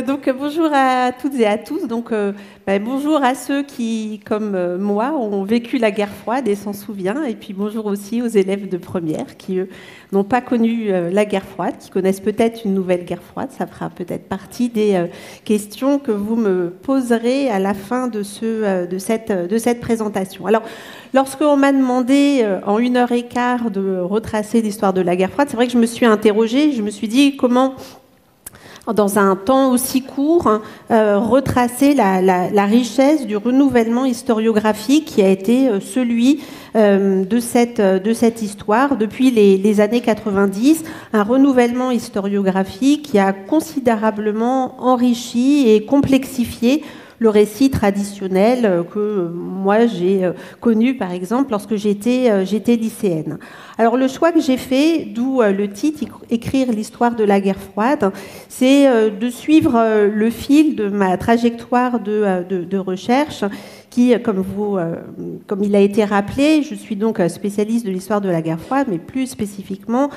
Donc bonjour à toutes et à tous. Donc bonjour à ceux qui, comme moi, ont vécu la guerre froide et s'en souviennent. Et puis bonjour aussi aux élèves de première qui, eux, n'ont pas connu la guerre froide, qui connaissent peut-être une nouvelle guerre froide. Ça fera peut-être partie des questions que vous me poserez à la fin de cette présentation. Alors, lorsqu'on m'a demandé en 1h15 de retracer l'histoire de la guerre froide, c'est vrai que je me suis interrogée. Je me suis dit comment, dans un temps aussi court, retracer la richesse du renouvellement historiographique qui a été celui de cette histoire depuis les années 90, un renouvellement historiographique qui a considérablement enrichi et complexifié le récit traditionnel que moi j'ai connu par exemple lorsque j'étais lycéenne. Alors le choix que j'ai fait, d'où le titre « Écrire l'histoire de la guerre froide », c'est de suivre le fil de ma trajectoire de recherche qui, comme il a été rappelé, je suis donc spécialiste de l'histoire de la guerre froide, mais plus spécifiquement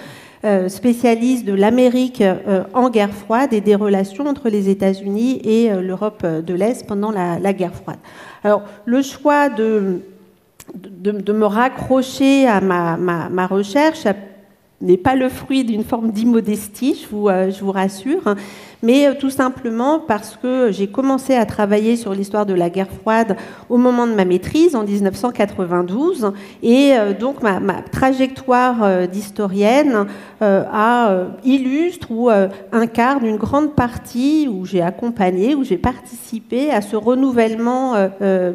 spécialiste de l'Amérique en guerre froide et des relations entre les États-Unis et l'Europe de l'Est pendant la guerre froide. Alors, le choix de me raccrocher à ma recherche n'est pas le fruit d'une forme d'immodestie, je vous rassure, mais tout simplement parce que j'ai commencé à travailler sur l'histoire de la guerre froide au moment de ma maîtrise en 1992 et donc ma trajectoire d'historienne illustre ou incarne une grande partie où j'ai accompagné, où j'ai participé à ce renouvellement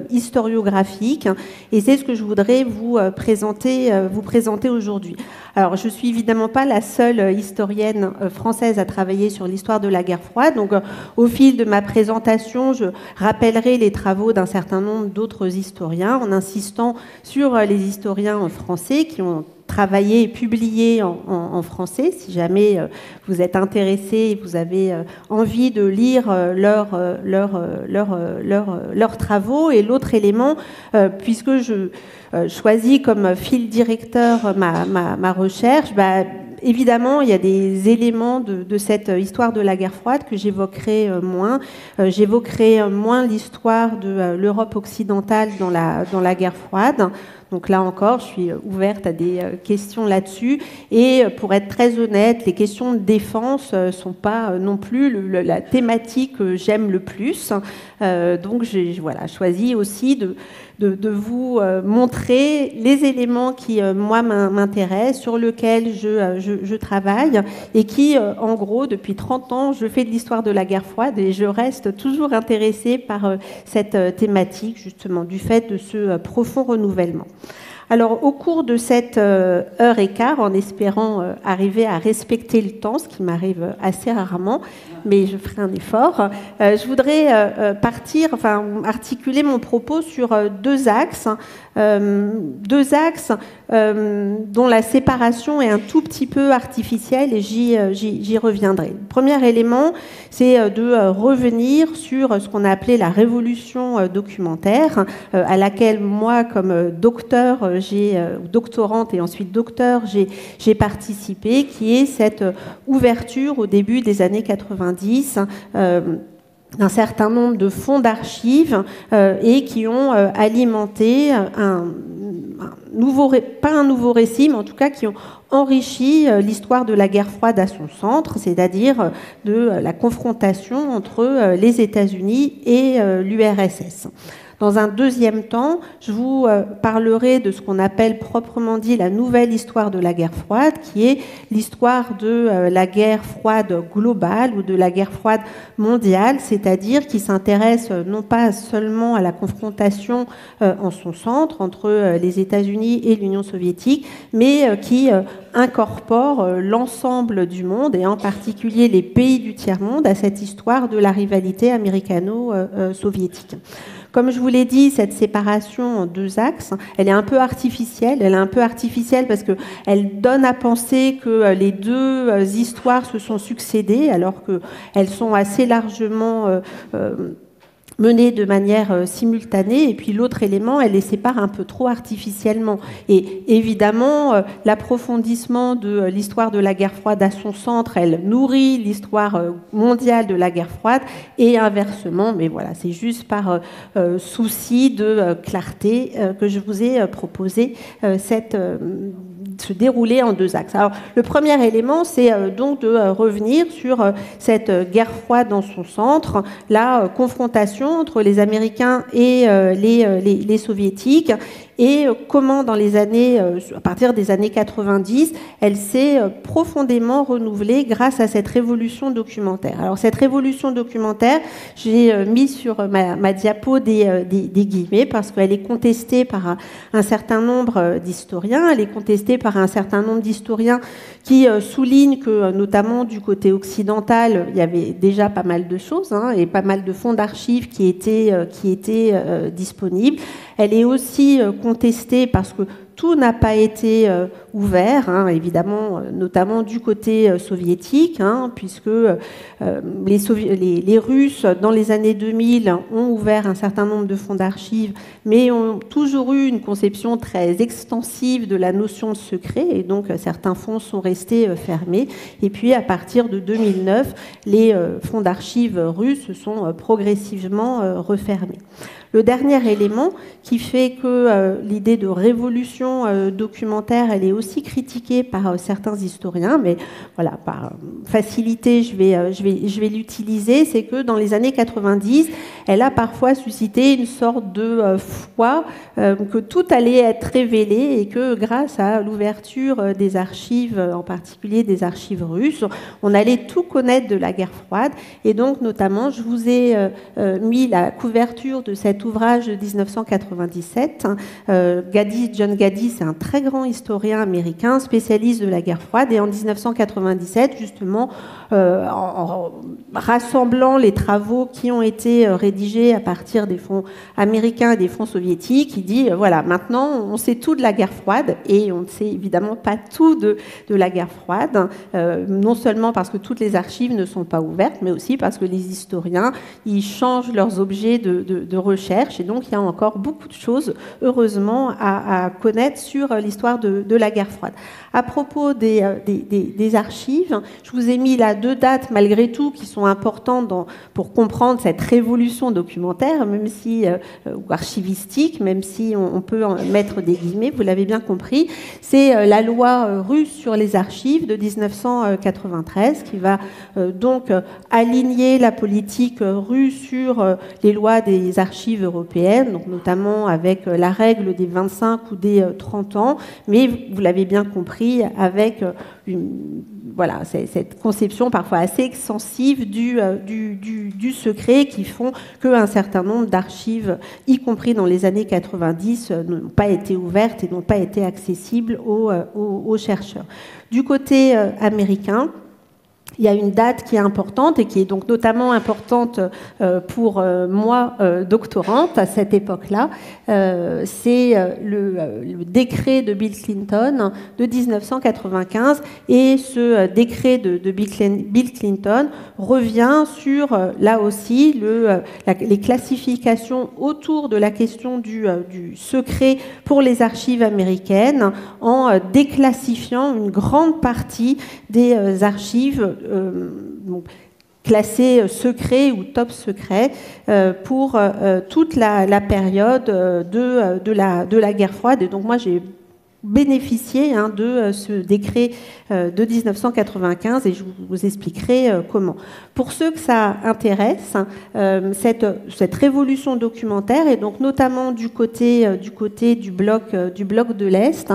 historiographique et c'est ce que je voudrais vous présenter aujourd'hui. Alors, je ne suis évidemment pas la seule historienne française à travailler sur l'histoire de la guerre froide. Donc, au fil de ma présentation, je rappellerai les travaux d'un certain nombre d'autres historiens en insistant sur les historiens français qui ont travaillé et publié en français. Si jamais vous êtes intéressé et vous avez envie de lire leurs travaux. Et l'autre élément, puisque je choisis comme fil directeur ma recherche, évidemment, il y a des éléments de cette histoire de la guerre froide que j'évoquerai moins. J'évoquerai moins l'histoire de l'Europe occidentale dans la guerre froide. Donc là encore, je suis ouverte à des questions là-dessus. Et pour être très honnête, les questions de défense ne sont pas non plus la thématique que j'aime le plus. Donc j'ai choisi aussi de vous montrer les éléments qui, moi, m'intéressent, sur lesquels je travaille et qui, en gros, depuis 30 ans, je fais de l'histoire de la guerre froide et je reste toujours intéressée par cette thématique, justement, du fait de ce profond renouvellement. Alors, au cours de cette heure et quart, en espérant arriver à respecter le temps, ce qui m'arrive assez rarement, mais je ferai un effort, je voudrais articuler mon propos sur deux axes dont la séparation est un tout petit peu artificielle et j'y reviendrai. Le premier élément, c'est de revenir sur ce qu'on a appelé la révolution documentaire, à laquelle moi, comme doctorante et ensuite docteur, j'ai participé, qui est cette ouverture au début des années 90 d'un certain nombre de fonds d'archives et qui ont alimenté pas un nouveau récit, mais en tout cas qui ont enrichi l'histoire de la guerre froide à son centre, c'est-à-dire de la confrontation entre les États-Unis et l'URSS. Dans un deuxième temps, je vous parlerai de ce qu'on appelle proprement dit la nouvelle histoire de la guerre froide, qui est l'histoire de la guerre froide globale ou de la guerre froide mondiale, c'est-à-dire qui s'intéresse non pas seulement à la confrontation en son centre entre les États-Unis et l'Union soviétique, mais qui incorpore l'ensemble du monde et en particulier les pays du tiers-monde à cette histoire de la rivalité américano-soviétique. Comme je vous l'ai dit, cette séparation en deux axes, elle est un peu artificielle. Elle est un peu artificielle parce qu'elle donne à penser que les deux histoires se sont succédées alors qu'elles sont assez largement menée de manière simultanée, et puis l'autre élément, elle les sépare un peu trop artificiellement. Et évidemment, l'approfondissement de l'histoire de la guerre froide à son centre, elle nourrit l'histoire mondiale de la guerre froide, et inversement, mais voilà, c'est juste par souci de clarté que je vous ai proposé se dérouler en deux axes. Alors, le premier élément, c'est donc de revenir sur cette guerre froide dans son centre, la confrontation entre les Américains et les Soviétiques, et comment dans les années, à partir des années 90, elle s'est profondément renouvelée grâce à cette révolution documentaire. Alors cette révolution documentaire, j'ai mis sur ma diapo des guillemets parce qu'elle est contestée par un certain nombre d'historiens, elle est contestée par un certain nombre d'historiens qui soulignent que notamment du côté occidental, il y avait déjà pas mal de choses et pas mal de fonds d'archives qui étaient disponibles. Elle est aussi contestée parce que tout n'a pas été ouvert, évidemment, notamment du côté soviétique, puisque les Russes, dans les années 2000, ont ouvert un certain nombre de fonds d'archives, mais ont toujours eu une conception très extensive de la notion de secret, et donc certains fonds sont restés fermés. Et puis, à partir de 2009, les fonds d'archives russes se sont progressivement refermés. Le dernier élément qui fait que l'idée de révolution documentaire, elle est aussi critiquée par certains historiens, mais voilà, par facilité, je vais l'utiliser, c'est que dans les années 90, elle a parfois suscité une sorte de foi que tout allait être révélé et que grâce à l'ouverture des archives, en particulier des archives russes, on allait tout connaître de la guerre froide. Et donc, notamment, je vous ai mis la couverture de cet ouvrage de 1997. John Gaddy, c'est un très grand historien américain, spécialiste de la guerre froide. Et en 1997, justement, en rassemblant les travaux qui ont été rédigés à partir des fonds américains et des fonds soviétiques, il dit, voilà, maintenant, on sait tout de la guerre froide et on ne sait évidemment pas tout de la guerre froide, non seulement parce que toutes les archives ne sont pas ouvertes, mais aussi parce que les historiens, ils changent leurs objets de recherche. Et donc, il y a encore beaucoup de choses, heureusement, à connaître sur l'histoire de la guerre froide. À propos des archives, je vous ai mis là 2 dates, malgré tout, qui sont importantes pour comprendre cette révolution documentaire, même si, ou archivistique, même si on peut en mettre des guillemets, vous l'avez bien compris. C'est la loi russe sur les archives de 1993, qui va donc aligner la politique russe sur les lois des archives européennes, donc notamment avec la règle des 25 ou des 30 ans, mais vous l'avez bien compris, avec cette conception parfois assez extensive du secret qui font qu'un certain nombre d'archives, y compris dans les années 90, n'ont pas été ouvertes et n'ont pas été accessibles aux chercheurs. Du côté américain, il y a une date qui est importante et qui est donc notamment importante pour moi, doctorante, à cette époque-là. C'est le décret de Bill Clinton de 1995. Et ce décret de Bill Clinton revient sur, là aussi, les classifications autour de la question du secret pour les archives américaines, en déclassifiant une grande partie des archives classé secret ou top secret pour toute la période de la guerre froide. Et donc moi j'ai bénéficié de ce décret de 1995 et je vous expliquerai comment. Pour ceux que ça intéresse, cette révolution documentaire, et donc notamment du côté du bloc de l'Est,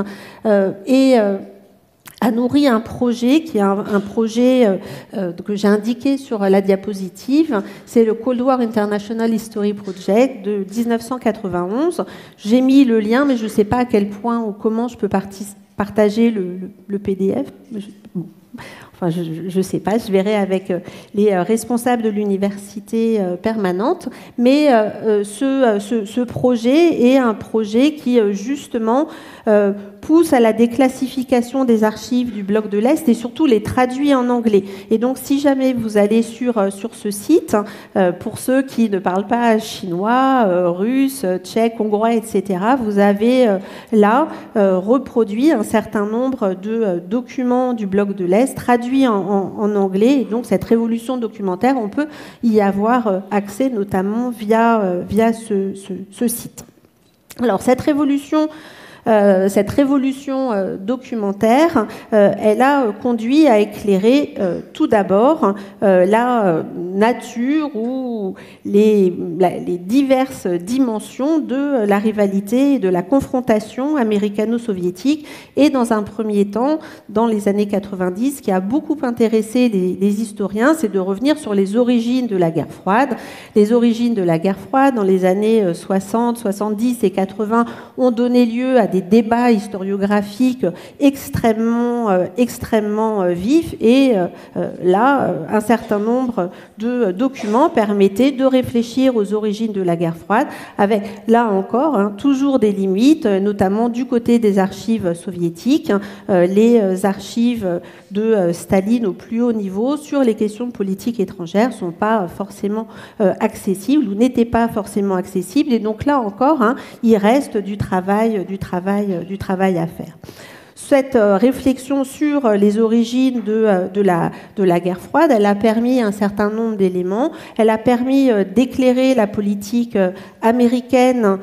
a nourri un projet qui est un projet que j'ai indiqué sur la diapositive. C'est le Cold War International History Project de 1991. J'ai mis le lien, mais je ne sais pas à quel point ou comment je peux partager le PDF. Enfin, je ne sais pas, je verrai avec les responsables de l'université permanente. Mais ce projet est un projet qui, justement, pousse à la déclassification des archives du bloc de l'Est et surtout les traduit en anglais. Et donc, si jamais vous allez sur ce site, pour ceux qui ne parlent pas chinois, russe, tchèque, hongrois, etc., vous avez là reproduit un certain nombre de documents du bloc de l'Est traduits en anglais. Et donc, cette révolution documentaire, on peut y avoir accès notamment via ce site. Alors, cette révolution documentaire, elle a conduit à éclairer tout d'abord la nature ou les diverses dimensions de la rivalité et de la confrontation américano-soviétique. Et dans un premier temps, dans les années 90, ce qui a beaucoup intéressé les historiens, c'est de revenir sur les origines de la guerre froide. Les origines de la guerre froide, dans les années 60, 70 et 80, ont donné lieu à des débats historiographiques extrêmement vifs et là, un certain nombre de documents permettaient de réfléchir aux origines de la guerre froide avec, là encore, toujours des limites, notamment du côté des archives soviétiques, les archives de Staline au plus haut niveau sur les questions politiques étrangères ne sont pas forcément accessibles ou n'étaient pas forcément accessibles et donc là encore, il reste du travail à faire. Cette réflexion sur les origines de la guerre froide, elle a permis un certain nombre d'éléments. Elle a permis d'éclairer la politique américaine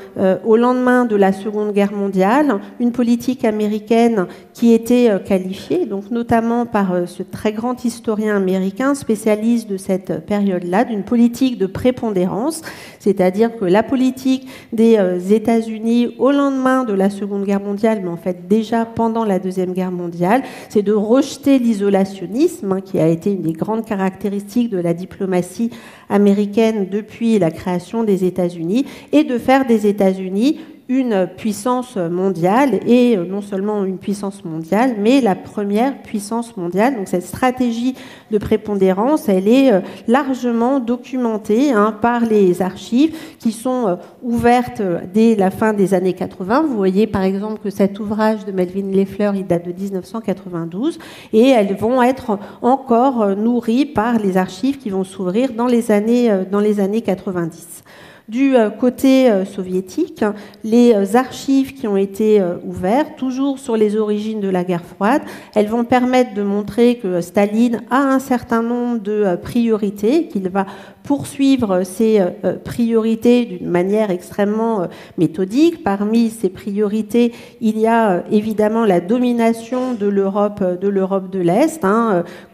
au lendemain de la Seconde Guerre mondiale, une politique américaine qui était qualifiée, donc notamment par ce très grand historien américain spécialiste de cette période-là, d'une politique de prépondérance, c'est-à-dire que la politique des États-Unis au lendemain de la Seconde Guerre mondiale, mais en fait déjà pendant la Deuxième Guerre mondiale, c'est de rejeter l'isolationnisme, qui a été une des grandes caractéristiques de la diplomatie américaine depuis la création des États-Unis, et de faire des États-Unis une puissance mondiale, et non seulement une puissance mondiale, mais la première puissance mondiale. Donc cette stratégie de prépondérance, elle est largement documentée par les archives qui sont ouvertes dès la fin des années 80. Vous voyez par exemple que cet ouvrage de Melvin Leffler, il date de 1992, et elles vont être encore nourries par les archives qui vont s'ouvrir dans les années 90. Du côté soviétique, les archives qui ont été ouvertes, toujours sur les origines de la guerre froide, elles vont permettre de montrer que Staline a un certain nombre de priorités, qu'il va poursuivre ces priorités d'une manière extrêmement méthodique. Parmi ces priorités, il y a évidemment la domination de l'Europe de l'Est,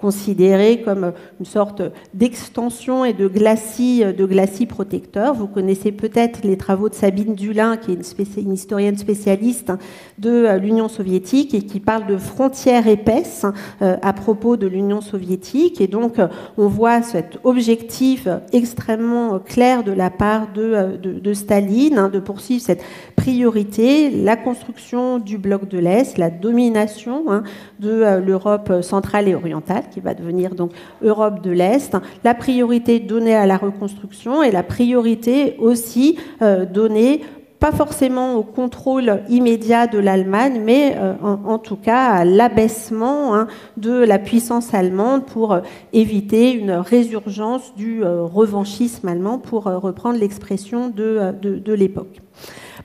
considérée comme une sorte d'extension et de glacis protecteur. Vous connaissez peut-être les travaux de Sabine Dulin, qui est une historienne spécialiste de l'Union soviétique et qui parle de frontières épaisses à propos de l'Union soviétique. Et donc, on voit cet objectif extrêmement clair de la part de Staline, de poursuivre cette priorité, la construction du bloc de l'Est, la domination de l'Europe centrale et orientale, qui va devenir donc Europe de l'Est, la priorité donnée à la reconstruction et la priorité aussi donnée pas forcément au contrôle immédiat de l'Allemagne, mais en tout cas à l'abaissement de la puissance allemande pour éviter une résurgence du revanchisme allemand, pour reprendre l'expression de l'époque.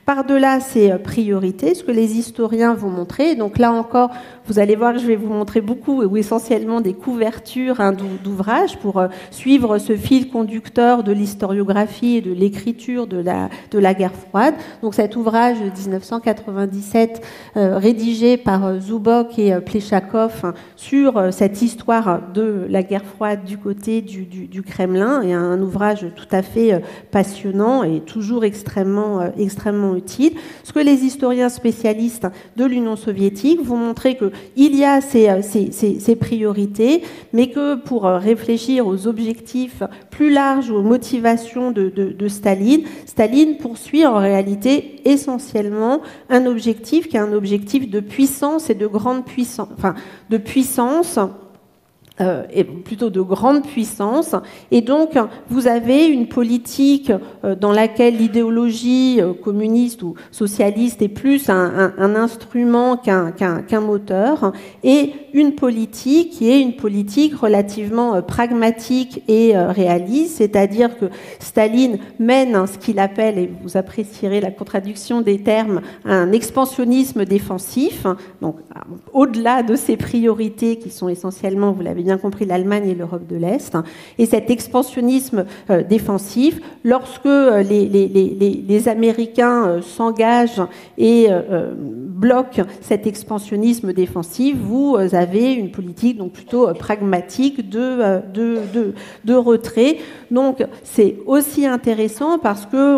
Par-delà ces priorités, ce que les historiens vont montrer, donc là encore, vous allez voir que je vais vous montrer beaucoup ou essentiellement des couvertures d'ouvrages pour suivre ce fil conducteur de l'historiographie et de l'écriture de la guerre froide. Donc cet ouvrage de 1997 rédigé par Zubok et Pleshakov sur cette histoire de la guerre froide du côté du Kremlin, est un ouvrage tout à fait passionnant et toujours extrêmement utile. Ce que les historiens spécialistes de l'Union soviétique vont montrer qu'il y a ces priorités, mais que pour réfléchir aux objectifs plus larges, aux motivations de Staline, Staline poursuit en réalité essentiellement un objectif qui est un objectif de puissance et de grande puissance, enfin de puissance et plutôt de grande puissance. Et donc, vous avez une politique dans laquelle l'idéologie communiste ou socialiste est plus un instrument qu'un moteur, et une politique qui est une politique relativement pragmatique et réaliste, c'est-à-dire que Staline mène ce qu'il appelle, et vous apprécierez la contradiction des termes, un expansionnisme défensif, donc au-delà de ses priorités qui sont essentiellement, vous l'avez bien compris, l'Allemagne et l'Europe de l'Est. Et cet expansionnisme défensif, lorsque les Américains s'engagent et bloquent cet expansionnisme défensif, vous avez une politique donc plutôt pragmatique de retrait. Donc c'est aussi intéressant parce que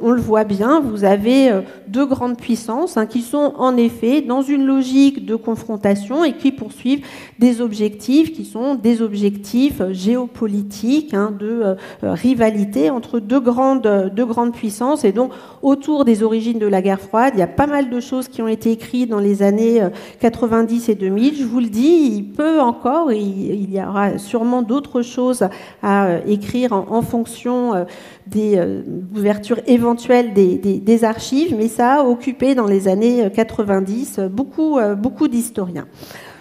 on le voit bien, vous avez deux grandes puissances qui sont en effet dans une logique de confrontation et qui poursuivent des objectifs qui sont des objectifs géopolitiques, de rivalité entre deux grandes puissances. Et donc, autour des origines de la guerre froide, il y a pas mal de choses qui ont été écrites dans les années 90 et 2000. Je vous le dis, il y aura sûrement d'autres choses à écrire en fonction des ouvertures éventuelles des archives, mais ça a occupé dans les années 90 beaucoup d'historiens.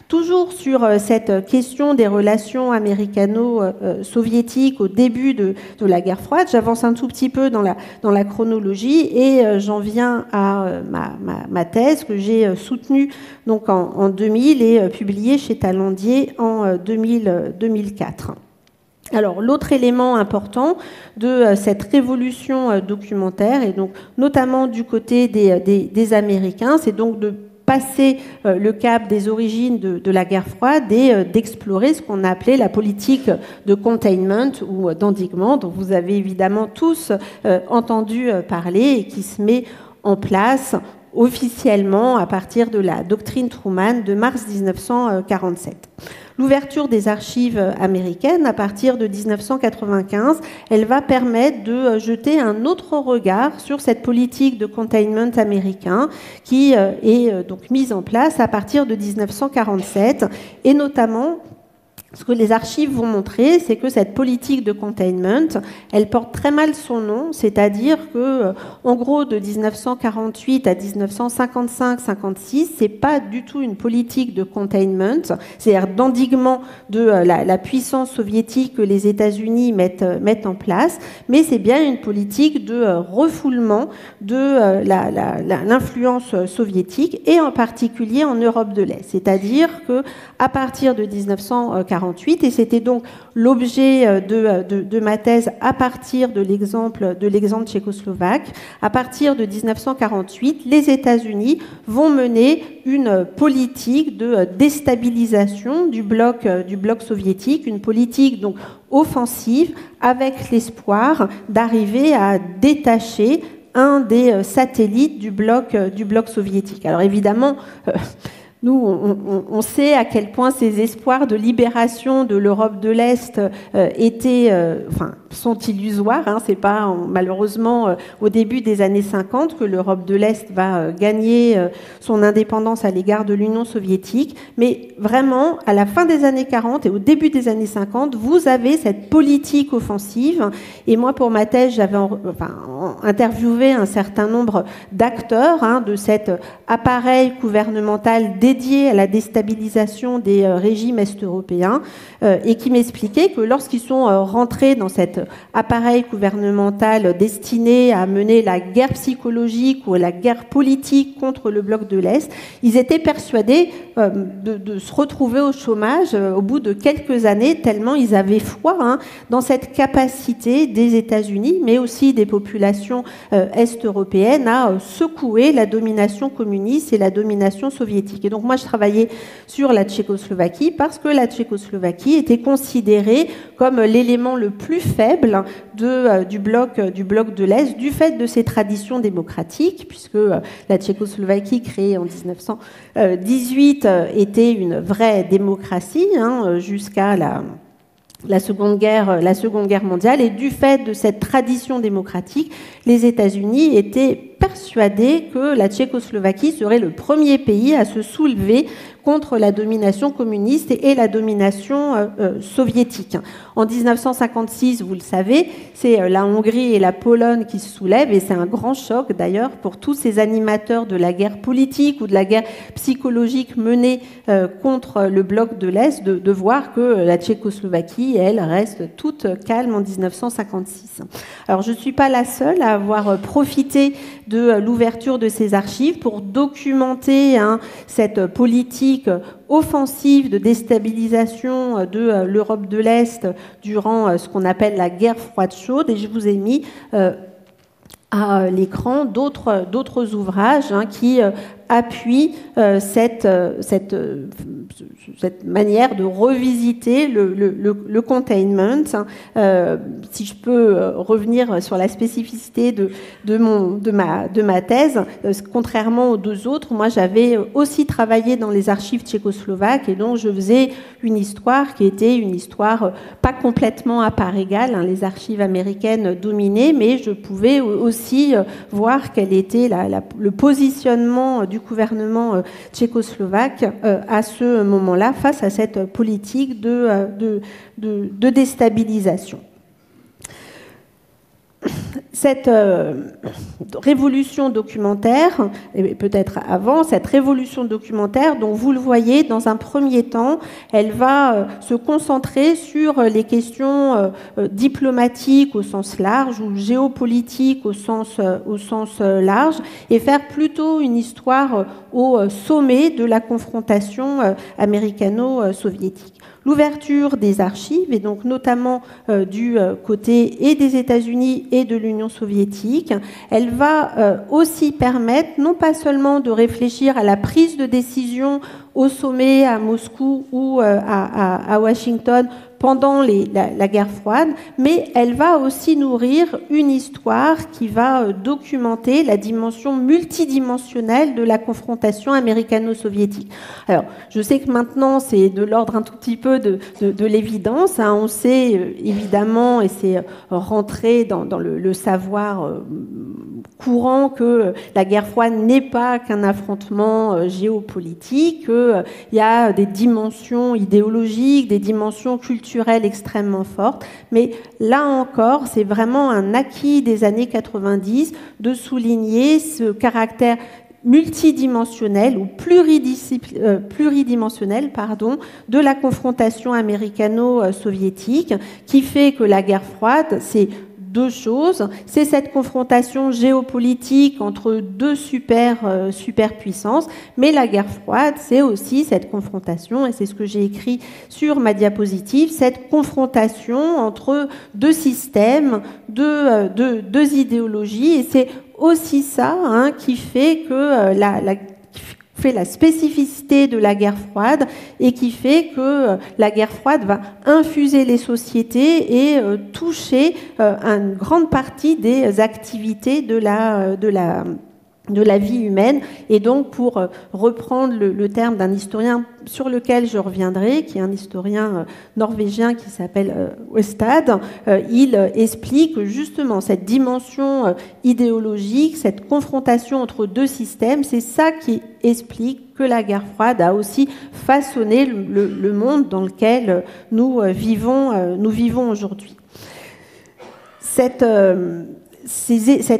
Toujours sur cette question des relations américano-soviétiques au début de la guerre froide, j'avance un tout petit peu dans la chronologie et j'en viens à ma thèse que j'ai soutenue donc en 2000 et publiée chez Talandier en 2004. Alors, l'autre élément important de cette révolution documentaire, et donc notamment du côté des Américains, c'est donc de passer le cap des origines de la guerre froide et d'explorer ce qu'on a appelé la politique de containment ou d'endiguement, dont vous avez évidemment tous entendu parler et qui se met en place officiellement à partir de la doctrine Truman de mars 1947. L'ouverture des archives américaines à partir de 1995, elle va permettre de jeter un autre regard sur cette politique de containment américain qui est donc mise en place à partir de 1947 et notamment ce que les archives vont montrer, c'est que cette politique de containment, elle porte très mal son nom, c'est-à-dire que, en gros, de 1948 à 1955-56, c'est pas du tout une politique de containment, c'est-à-dire d'endiguement de la puissance soviétique que les États-Unis mettent en place, mais c'est bien une politique de refoulement de l'influence soviétique et en particulier en Europe de l'Est. C'est-à-dire que à partir de 1948, et c'était donc l'objet de ma thèse à partir de l'exemple tchécoslovaque. À partir de 1948, les États-Unis vont mener une politique de déstabilisation du bloc soviétique, une politique donc offensive avec l'espoir d'arriver à détacher un des satellites du bloc soviétique. Alors évidemment, nous, on sait à quel point ces espoirs de libération de l'Europe de l'Est sont illusoires. C'est pas malheureusement au début des années 50 que l'Europe de l'Est va gagner son indépendance à l'égard de l'Union soviétique. Mais vraiment, à la fin des années 40 et au début des années 50, vous avez cette politique offensive. Et moi, pour ma thèse, j'avais interviewé un certain nombre d'acteurs de cet appareil gouvernemental dédié à la déstabilisation des régimes est-européens et qui m'expliquaient que lorsqu'ils sont rentrés dans cet appareil gouvernemental destiné à mener la guerre psychologique ou la guerre politique contre le bloc de l'Est, ils étaient persuadés de se retrouver au chômage au bout de quelques années, tellement ils avaient foi dans cette capacité des États-Unis, mais aussi des populations est-européennes à secouer la domination communiste et la domination soviétique. Et donc moi, je travaillais sur la Tchécoslovaquie parce que la Tchécoslovaquie était considérée comme l'élément le plus faible du bloc de l'Est, du fait de ses traditions démocratiques, puisque la Tchécoslovaquie, créée en 1918, était une vraie démocratie jusqu'à la Seconde Guerre mondiale. Et du fait de cette tradition démocratique, les États-Unis étaient persuadé que la Tchécoslovaquie serait le premier pays à se soulever contre la domination communiste et la domination soviétique. En 1956, vous le savez, c'est la Hongrie et la Pologne qui se soulèvent, et c'est un grand choc d'ailleurs pour tous ces animateurs de la guerre politique ou de la guerre psychologique menée contre le bloc de l'Est de voir que la Tchécoslovaquie, elle, reste toute calme en 1956. Alors je ne suis pas la seule à avoir profité de l'ouverture de ces archives pour documenter cette politique offensive de déstabilisation de l'Europe de l'Est durant ce qu'on appelle la guerre froide chaude, et je vous ai mis à l'écran d'autres ouvrages qui appuient cette manière de revisiter le containment. Si je peux revenir sur la spécificité de ma thèse, contrairement aux deux autres, moi j'avais aussi travaillé dans les archives tchécoslovaques, et donc je faisais une histoire qui était une histoire pas complètement à part égale. Les archives américaines dominaient, mais je pouvais aussi voir quel était le positionnement du gouvernement tchécoslovaque à ce moment-là face à cette politique de déstabilisation. Cette révolution documentaire, et peut-être avant, cette révolution documentaire, dont vous le voyez, dans un premier temps, elle va se concentrer sur les questions diplomatiques au sens large ou géopolitiques au sens large, et faire plutôt une histoire au sommet de la confrontation américano-soviétique. L'ouverture des archives, et donc notamment du côté et des États-Unis et de l'Union soviétique, elle va aussi permettre non pas seulement de réfléchir à la prise de décision au sommet à Moscou ou à Washington pendant la guerre froide, mais elle va aussi nourrir une histoire qui va documenter la dimension multidimensionnelle de la confrontation américano-soviétique. Alors, je sais que maintenant, c'est de l'ordre un tout petit peu de l'évidence. On sait évidemment, et c'est rentré dans le savoir courant, que la guerre froide n'est pas qu'un affrontement géopolitique, qu'il y a des dimensions idéologiques, des dimensions culturelles extrêmement fortes. Mais là encore, c'est vraiment un acquis des années 90 de souligner ce caractère multidimensionnel ou pluridimensionnel de la confrontation américano-soviétique, qui fait que la guerre froide, c'est deux choses. C'est cette confrontation géopolitique entre deux superpuissances, mais la guerre froide, c'est aussi cette confrontation, et c'est ce que j'ai écrit sur ma diapositive, cette confrontation entre deux systèmes, deux idéologies, et c'est aussi ça qui fait que la spécificité de la guerre froide, et qui fait que la guerre froide va infuser les sociétés et toucher une grande partie des activités de la vie humaine. Et donc, pour reprendre le terme d'un historien sur lequel je reviendrai, qui est un historien norvégien qui s'appelle Westad, il explique justement cette dimension idéologique, cette confrontation entre deux systèmes, c'est ça qui explique que la guerre froide a aussi façonné le monde dans lequel nous vivons aujourd'hui. Cette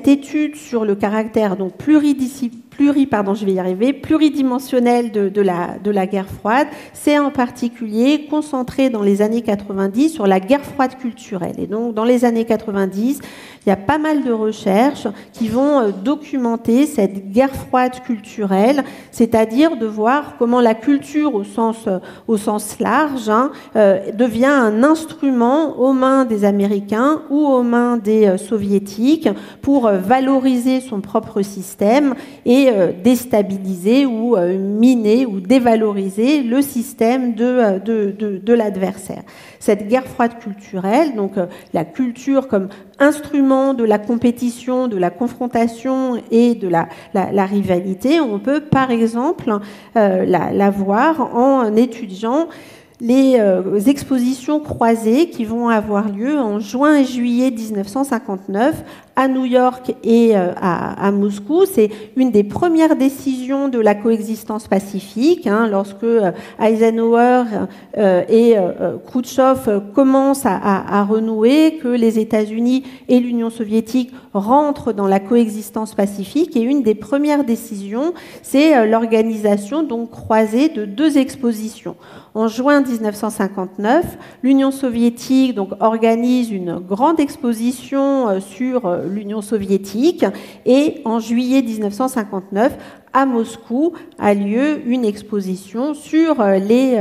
étude sur le caractère donc pluridimensionnel de la guerre froide, c'est en particulier concentré dans les années 90 sur la guerre froide culturelle. Et donc, dans les années 90, il y a pas mal de recherches qui vont documenter cette guerre froide culturelle, c'est-à-dire de voir comment la culture au sens large devient un instrument aux mains des Américains ou aux mains des Soviétiques pour valoriser son propre système et déstabiliser ou miner ou dévaloriser le système de l'adversaire. Cette guerre froide culturelle, donc la culture comme instrument de la compétition, de la confrontation et de la rivalité, on peut par exemple la voir en étudiant les expositions croisées qui vont avoir lieu en juin et juillet 1959 à New York et à Moscou. C'est une des premières décisions de la coexistence pacifique, lorsque Eisenhower et Khrouchtchev commencent à renouer, que les États-Unis et l'Union soviétique rentrent dans la coexistence pacifique. Et une des premières décisions, c'est l'organisation donc croisée de 2 expositions. En juin 1959, l'Union soviétique donc, organise une grande exposition sur l'Union soviétique, et en juillet 1959, à Moscou, a lieu une exposition sur les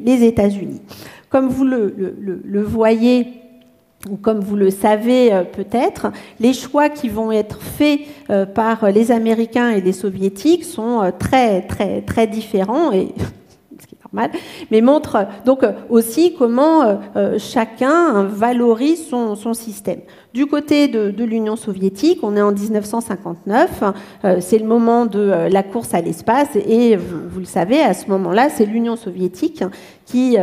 États-Unis. Comme vous le voyez, ou comme vous le savez peut-être, les choix qui vont être faits par les Américains et les Soviétiques sont très différents, et ce qui est normal, mais montrent donc aussi comment chacun valorise son système. Du côté de l'Union soviétique, on est en 1959, c'est le moment de la course à l'espace, et vous le savez, à ce moment-là, c'est l'Union soviétique qui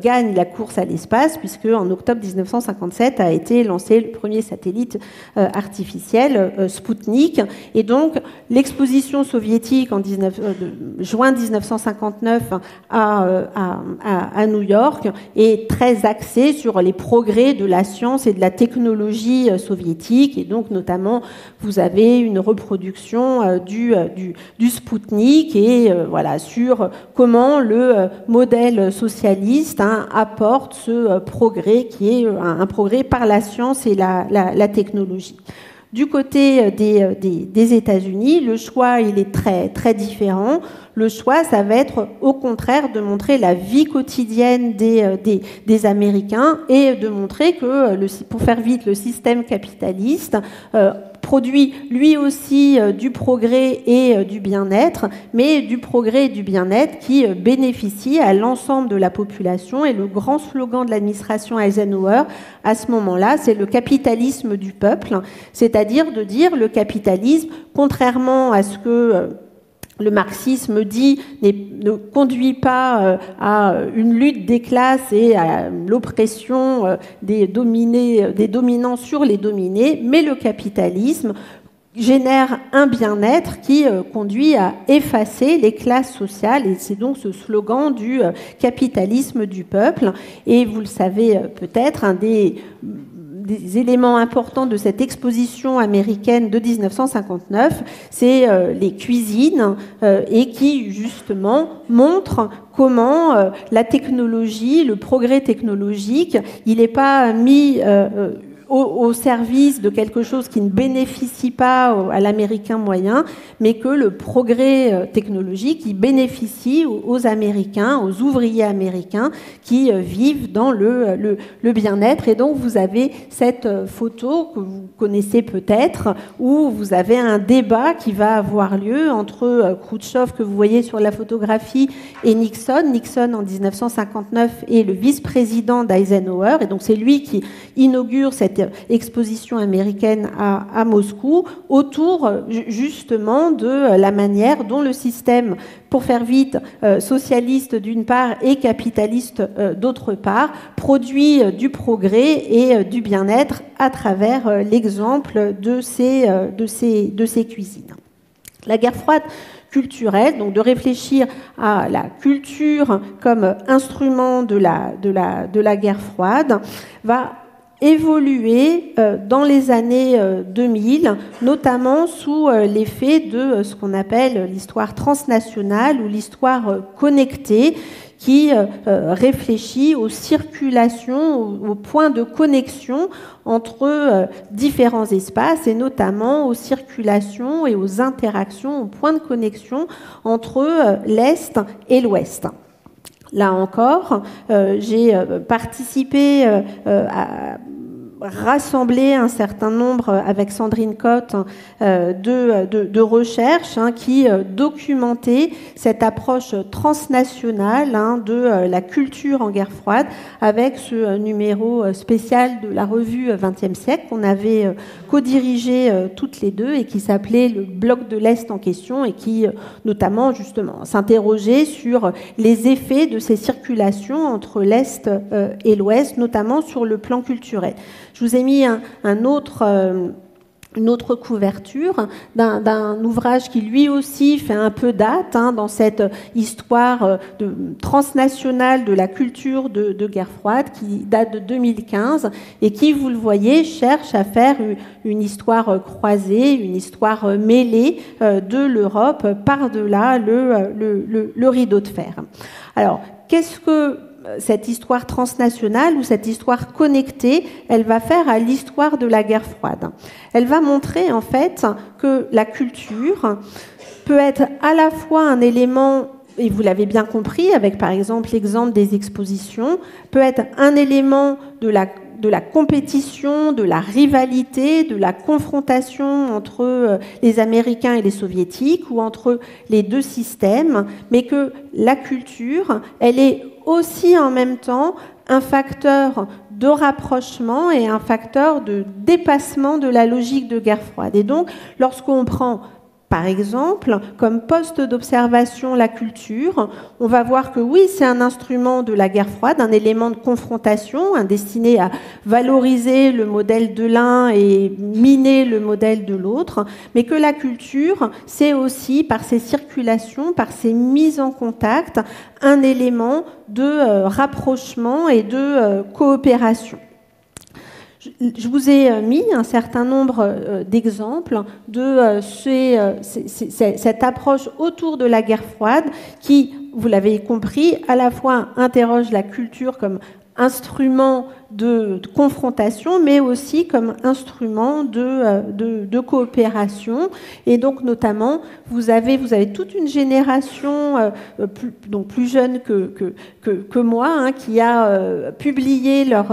gagne la course à l'espace, puisque en octobre 1957 a été lancé le premier satellite artificiel, Spoutnik. Et donc, l'exposition soviétique en juin 1959 à New York est très axée sur les progrès de la science et de la technologie soviétique, et donc notamment vous avez une reproduction du Spoutnik, et voilà, sur comment le modèle socialiste apporte ce progrès qui est un progrès par la science et la technologie. Du côté des États-Unis, le choix il est très différent. Le choix, ça va être au contraire de montrer la vie quotidienne des Américains, et de montrer que, pour faire vite, le système capitaliste produit lui aussi du progrès et du bien-être, mais du progrès et du bien-être qui bénéficient à l'ensemble de la population. Et le grand slogan de l'administration Eisenhower à ce moment-là, c'est le capitalisme du peuple, c'est-à-dire de dire le capitalisme, contrairement à ce que le marxisme dit, ne conduit pas à une lutte des classes et à l'oppression des dominants sur les dominés, mais le capitalisme génère un bien-être qui conduit à effacer les classes sociales, et c'est donc ce slogan du capitalisme du peuple. Et vous le savez peut-être, un des éléments importants de cette exposition américaine de 1959, c'est les cuisines, et qui justement montrent comment la technologie, le progrès technologique, il n'est pas mis au service de quelque chose qui ne bénéficie pas à l'américain moyen, mais que le progrès technologique, il bénéficie aux Américains, aux ouvriers américains qui vivent dans le bien-être. Et donc vous avez cette photo que vous connaissez peut-être, où vous avez un débat qui va avoir lieu entre Khrouchtchev, que vous voyez sur la photographie, et Nixon. Nixon en 1959 est le vice-président d'Eisenhower, et donc c'est lui qui inaugure cette exposition américaine à Moscou, autour justement de la manière dont le système, pour faire vite, socialiste d'une part et capitaliste d'autre part, produit du progrès et du bien-être à travers l'exemple de ces cuisines. La guerre froide culturelle, donc de réfléchir à la culture comme instrument de la guerre froide, va évoluer dans les années 2000, notamment sous l'effet de ce qu'on appelle l'histoire transnationale ou l'histoire connectée, qui réfléchit aux circulations, aux points de connexion entre différents espaces, et notamment aux circulations et aux interactions, aux points de connexion entre l'Est et l'Ouest. Là encore, j'ai participé à rassembler un certain nombre, avec Sandrine Cotte, de recherches qui documentaient cette approche transnationale de la culture en guerre froide, avec ce numéro spécial de la revue 20e siècle qu'on avait co-dirigé toutes les deux, et qui s'appelait le bloc de l'Est en question, et qui notamment justement s'interrogeait sur les effets de ces circulations entre l'Est et l'Ouest, notamment sur le plan culturel. Je vous ai mis une autre couverture d'un ouvrage qui lui aussi fait un peu date dans cette histoire transnationale de la culture de guerre froide qui date de 2015 et qui, vous le voyez, cherche à faire une histoire croisée, une histoire mêlée de l'Europe par-delà le rideau de fer. Alors, qu'est-ce que cette histoire transnationale ou cette histoire connectée, elle va faire à l'histoire de la guerre froide? Elle va montrer en fait que la culture peut être à la fois un élément, et vous l'avez bien compris avec par exemple l'exemple des expositions, peut être un élément de la compétition, de la rivalité, de la confrontation entre les Américains et les Soviétiques ou entre les deux systèmes, mais que la culture, elle est aussi en même temps un facteur de rapprochement et un facteur de dépassement de la logique de guerre froide. Et donc, lorsqu'on prend par exemple, comme poste d'observation la culture, on va voir que oui, c'est un instrument de la guerre froide, un élément de confrontation, destiné à valoriser le modèle de l'un et miner le modèle de l'autre, mais que la culture, c'est aussi, par ses circulations, par ses mises en contact, un élément de rapprochement et de coopération. Je vous ai mis un certain nombre d'exemples de cette approche autour de la guerre froide qui, vous l'avez compris, à la fois interroge la culture comme instrument de confrontation, mais aussi comme instrument de coopération. Et donc, notamment, vous avez toute une génération, plus jeune que moi, qui a publié leurs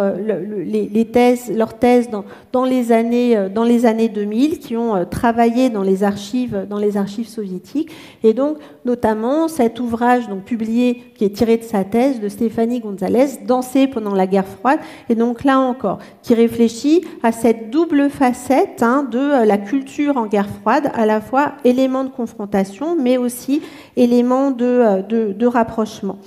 thèses dans les années 2000, qui ont travaillé dans les archives soviétiques. Et donc, notamment, cet ouvrage publié, qui est tiré de sa thèse, de Stéphanie Gonzalez, Danser pendant la guerre froide, et donc là encore, qui réfléchit à cette double facette de la culture en guerre froide, à la fois élément de confrontation, mais aussi élément de rapprochement.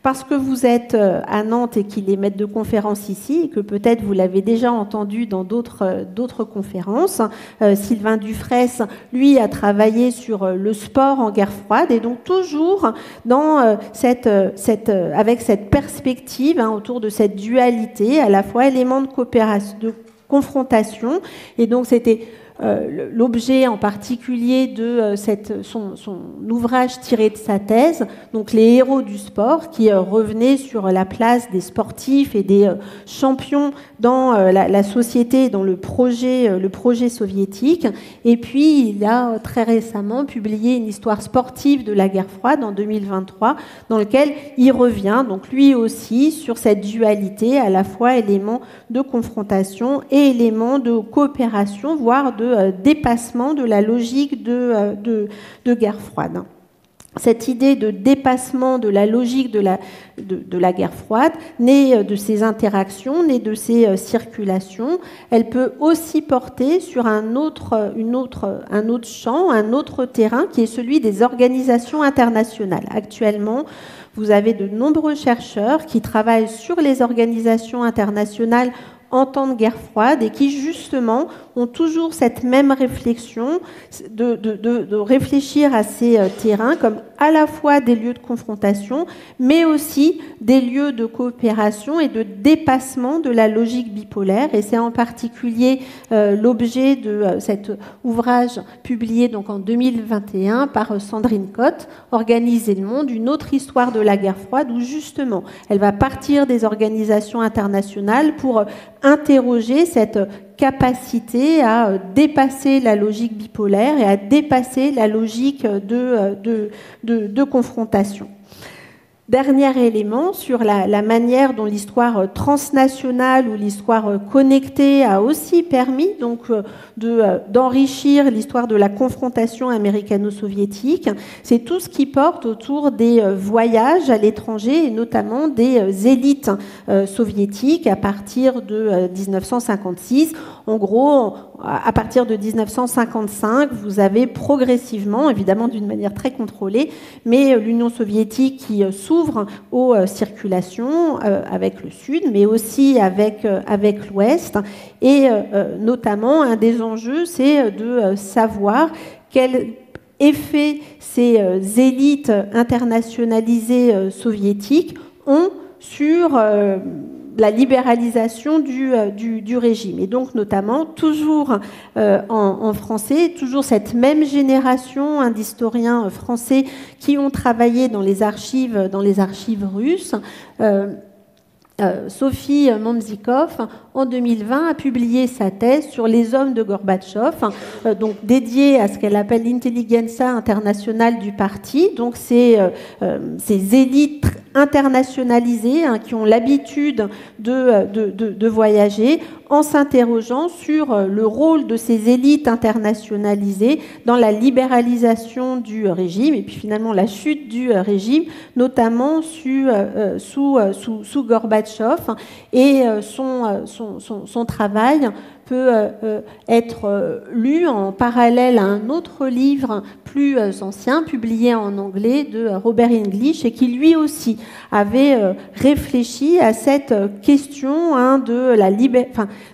Parce que vous êtes à Nantes et qu'il est maître de conférence ici, et que peut-être vous l'avez déjà entendu dans d'autres conférences, Sylvain Dufraisse, lui, a travaillé sur le sport en guerre froide, et donc toujours dans avec cette perspective autour de cette dualité, à la fois élément de coopération, de confrontation, et donc c'était l'objet en particulier de son ouvrage tiré de sa thèse, donc les héros du sport, qui revenait sur la place des sportifs et des champions dans la société, dans le projet soviétique. Et puis il a très récemment publié une histoire sportive de la guerre froide en 2023, dans lequel il revient donc lui aussi sur cette dualité, à la fois élément de confrontation et élément de coopération, voire de dépassement de la logique de guerre froide. Cette idée de dépassement de la logique de la guerre froide naît de ces interactions, naît de ces circulations. Elle peut aussi porter sur un autre champ, un autre terrain, qui est celui des organisations internationales. Actuellement, vous avez de nombreux chercheurs qui travaillent sur les organisations internationales en temps de guerre froide et qui justement ont toujours cette même réflexion de réfléchir à ces terrains comme à la fois des lieux de confrontation, mais aussi des lieux de coopération et de dépassement de la logique bipolaire. Et c'est en particulier l'objet de cet ouvrage publié donc en 2021 par Sandrine Cotte, Organiser le monde, une autre histoire de la guerre froide, où justement elle va partir des organisations internationales pour interroger cette capacité à dépasser la logique bipolaire et à dépasser la logique de confrontation. Dernier élément sur la manière dont l'histoire transnationale ou l'histoire connectée a aussi permis donc d'enrichir l'histoire de la confrontation américano-soviétique, c'est tout ce qui porte autour des voyages à l'étranger et notamment des élites soviétiques à partir de 1956 En gros, à partir de 1955, vous avez progressivement, évidemment d'une manière très contrôlée, mais l'Union soviétique qui s'ouvre aux circulations avec le Sud, mais aussi avec l'Ouest. Et notamment, un des enjeux, c'est de savoir quel effet ces élites internationalisées soviétiques ont sur la libéralisation du régime. Et donc, notamment, toujours en français, toujours cette même génération d'historiens français qui ont travaillé dans les archives russes. Sophie Momzikov, en 2020, a publié sa thèse sur les hommes de Gorbatchev, donc dédiée à ce qu'elle appelle l'intelligentsia internationale du parti. Donc, ces élites internationalisées qui ont l'habitude de voyager, en s'interrogeant sur le rôle de ces élites internationalisées dans la libéralisation du régime et puis finalement la chute du régime, notamment sous Gorbatchev. Et son travail peut être lu en parallèle à un autre livre plus ancien, publié en anglais, de Robert English, et qui lui aussi avait réfléchi à cette question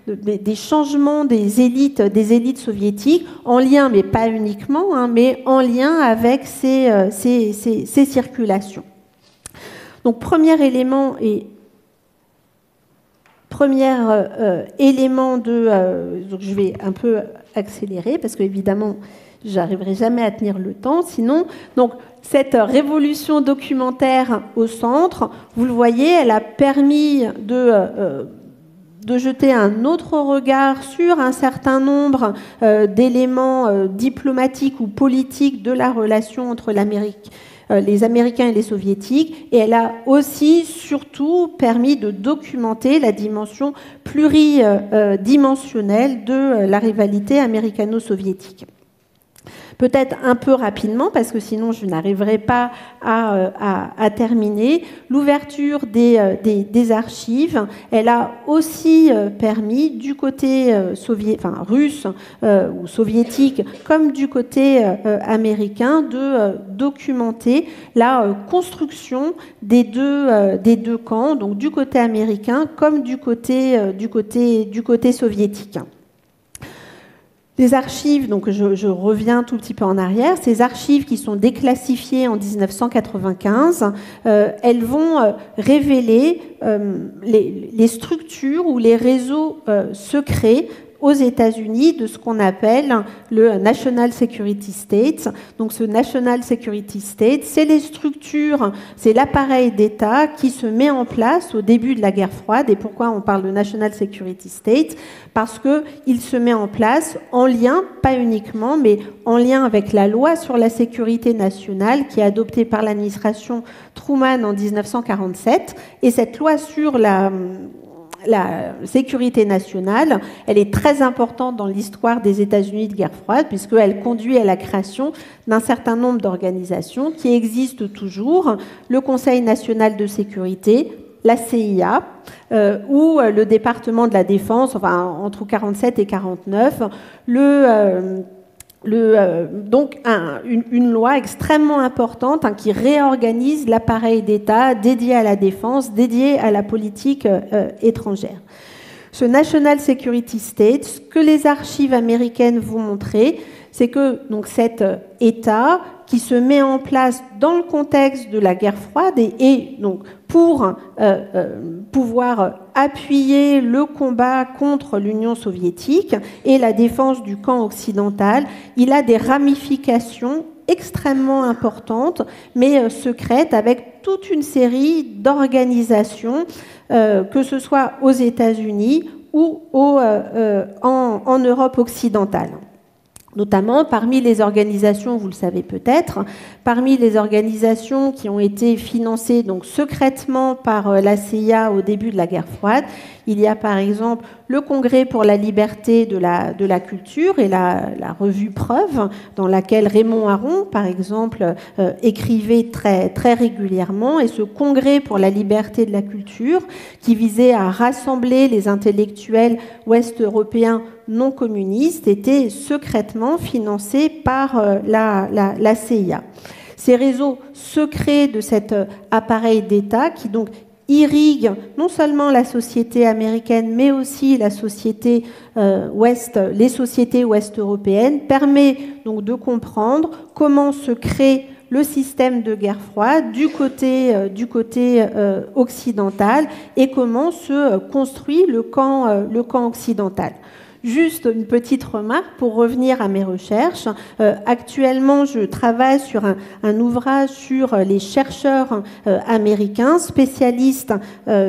des changements des élites soviétiques, en lien, mais pas uniquement, mais en lien avec ces circulations. Donc, premier élément donc je vais un peu accélérer parce qu'évidemment, j'arriverai jamais à tenir le temps. Sinon, donc cette révolution documentaire au centre, vous le voyez, elle a permis de jeter un autre regard sur un certain nombre d'éléments diplomatiques ou politiques de la relation entre les Américains et les Soviétiques, et elle a aussi, surtout, permis de documenter la dimension pluridimensionnelle de la rivalité américano-soviétique. Peut-être un peu rapidement, parce que sinon je n'arriverai pas à terminer. L'ouverture des archives, elle a aussi permis, du côté russe ou soviétique, comme du côté américain, de documenter la construction des deux camps, donc du côté américain comme du côté soviétique. Des archives, donc je reviens tout petit peu en arrière, ces archives qui sont déclassifiées en 1995, elles vont révéler les structures ou les réseaux secrets aux États-Unis de ce qu'on appelle le National Security State. Donc ce National Security State, c'est les structures, c'est l'appareil d'État qui se met en place au début de la guerre froide. Et pourquoi on parle de National Security State? Parce qu'il se met en place en lien, pas uniquement, mais en lien avec la loi sur la sécurité nationale qui est adoptée par l'administration Truman en 1947. Et cette loi sur la sécurité nationale, elle est très importante dans l'histoire des États-Unis de guerre froide, puisqu'elle conduit à la création d'un certain nombre d'organisations qui existent toujours, le Conseil national de sécurité, la CIA, ou le département de la Défense, enfin entre 1947 et 1949, donc une loi extrêmement importante qui réorganise l'appareil d'État dédié à la défense, dédié à la politique étrangère. Ce National Security State, ce que les archives américaines vont montrer, c'est que donc, cet État qui se met en place dans le contexte de la guerre froide et donc pour pouvoir appuyer le combat contre l'Union soviétique et la défense du camp occidental, il a des ramifications extrêmement importantes, mais secrètes, avec toute une série d'organisations, que ce soit aux États-Unis ou en Europe occidentale. Notamment parmi les organisations, vous le savez peut-être, parmi les organisations qui ont été financées donc secrètement par la CIA au début de la guerre froide, Il y a par exemple le Congrès pour la liberté de la culture et la revue Preuve, dans laquelle Raymond Aron, par exemple, écrivait très régulièrement. Et ce Congrès pour la liberté de la culture, qui visait à rassembler les intellectuels ouest-européens non communistes, était secrètement financé par la CIA. Ces réseaux secrets de cet appareil d'État qui donc irrigue non seulement la société américaine, mais aussi la société les sociétés ouest-européennes, permet donc de comprendre comment se crée le système de guerre froide du côté occidental et comment se construit le camp occidental. Juste une petite remarque pour revenir à mes recherches. Actuellement, je travaille sur un ouvrage sur les chercheurs américains spécialistes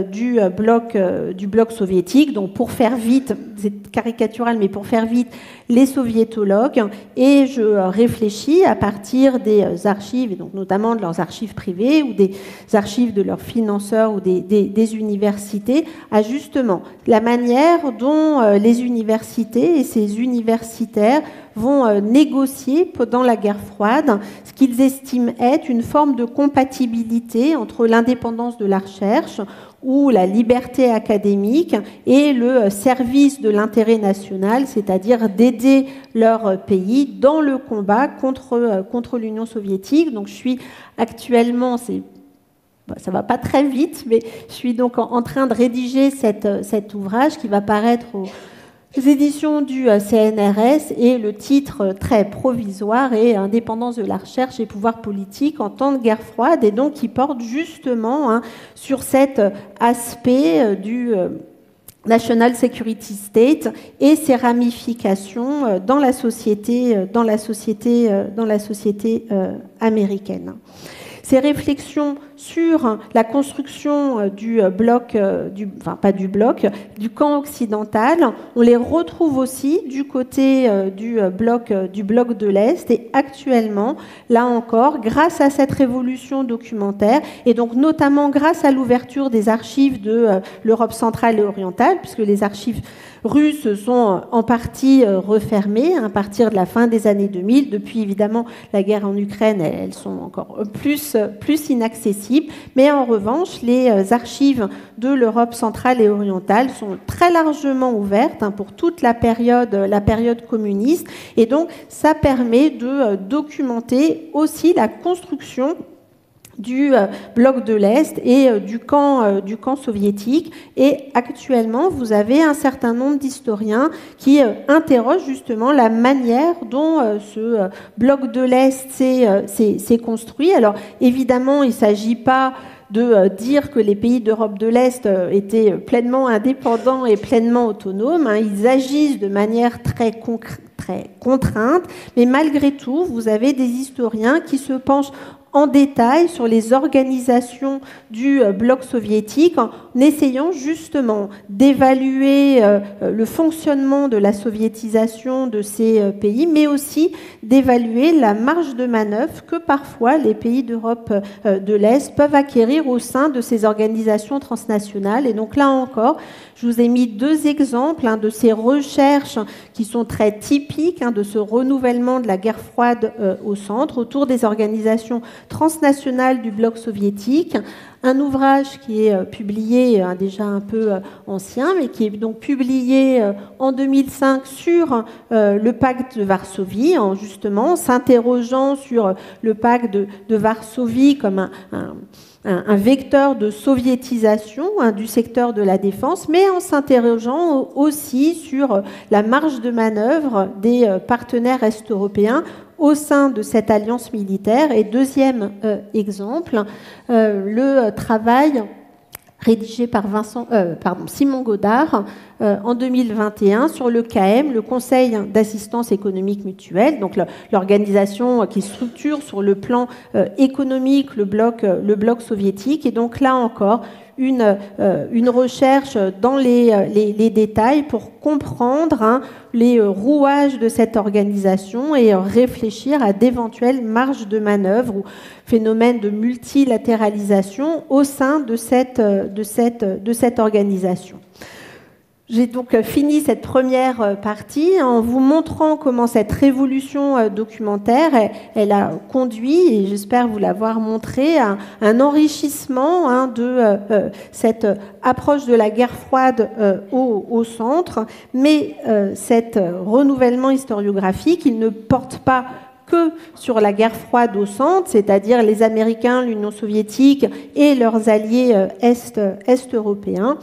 du bloc soviétique. Donc, pour faire vite, c'est caricatural, mais pour faire vite, les soviétologues. Et je réfléchis à partir des archives, et donc notamment de leurs archives privées ou des archives de leurs financeurs ou des universités, à justement la manière dont les universités et ces universitaires vont négocier pendant la guerre froide ce qu'ils estiment être une forme de compatibilité entre l'indépendance de la recherche ou la liberté académique et le service de l'intérêt national, c'est-à-dire d'aider leur pays dans le combat contre l'Union soviétique. Donc je suis actuellement, ça va pas très vite, mais je suis donc en train de rédiger cet ouvrage qui va paraître aux éditions du CNRS, et le titre très provisoire est Indépendance de la recherche et pouvoir politique en temps de guerre froide, et donc qui porte justement sur cet aspect du National Security State et ses ramifications dans la société américaine. Ces réflexions sur la construction du camp occidental, on les retrouve aussi du côté du bloc de l'Est, et actuellement, là encore, grâce à cette révolution documentaire, et donc notamment grâce à l'ouverture des archives de l'Europe centrale et orientale, puisque les archives russes sont en partie refermées à partir de la fin des années 2000. Depuis, évidemment, la guerre en Ukraine, elles sont encore plus inaccessibles. Mais en revanche, les archives de l'Europe centrale et orientale sont très largement ouvertes pour toute la période communiste. Et donc, ça permet de documenter aussi la construction du bloc de l'Est et du camp soviétique. Et actuellement, vous avez un certain nombre d'historiens qui interrogent justement la manière dont ce bloc de l'Est s'est construit. Alors, évidemment, il ne s'agit pas de dire que les pays d'Europe de l'Est étaient pleinement indépendants et pleinement autonomes. Ils agissent de manière très contrainte, mais malgré tout, vous avez des historiens qui se penchent en détail sur les organisations du bloc soviétique en essayant justement d'évaluer le fonctionnement de la soviétisation de ces pays, mais aussi d'évaluer la marge de manœuvre que parfois les pays d'Europe de l'Est peuvent acquérir au sein de ces organisations transnationales. Et donc là encore, je vous ai mis deux exemples de ces recherches qui sont très typiques de ce renouvellement de la guerre froide au centre, autour des organisations transnationales du bloc soviétique. Un ouvrage qui est publié, déjà un peu ancien, mais qui est donc publié en 2005 sur le pacte de Varsovie, en justement s'interrogeant sur le pacte de Varsovie comme un vecteur de soviétisation du secteur de la défense, mais en s'interrogeant aussi sur la marge de manœuvre des partenaires est-européens au sein de cette alliance militaire. Et deuxième exemple, le travail rédigé par Simon Godard en 2021 sur le CAM, le Conseil d'assistance économique mutuelle, donc l'organisation qui structure sur le plan économique le bloc soviétique. Et donc là encore, une recherche dans les détails pour comprendre les rouages de cette organisation et réfléchir à d'éventuelles marges de manœuvre ou phénomènes de multilatéralisation au sein de cette organisation. J'ai donc fini cette première partie en vous montrant comment cette révolution documentaire, elle a conduit, et j'espère vous l'avoir montré, à un enrichissement de cette approche de la guerre froide au centre. Mais cet renouvellement historiographique, il ne porte pas que sur la guerre froide au centre, c'est-à-dire les Américains, l'Union soviétique et leurs alliés est-européens.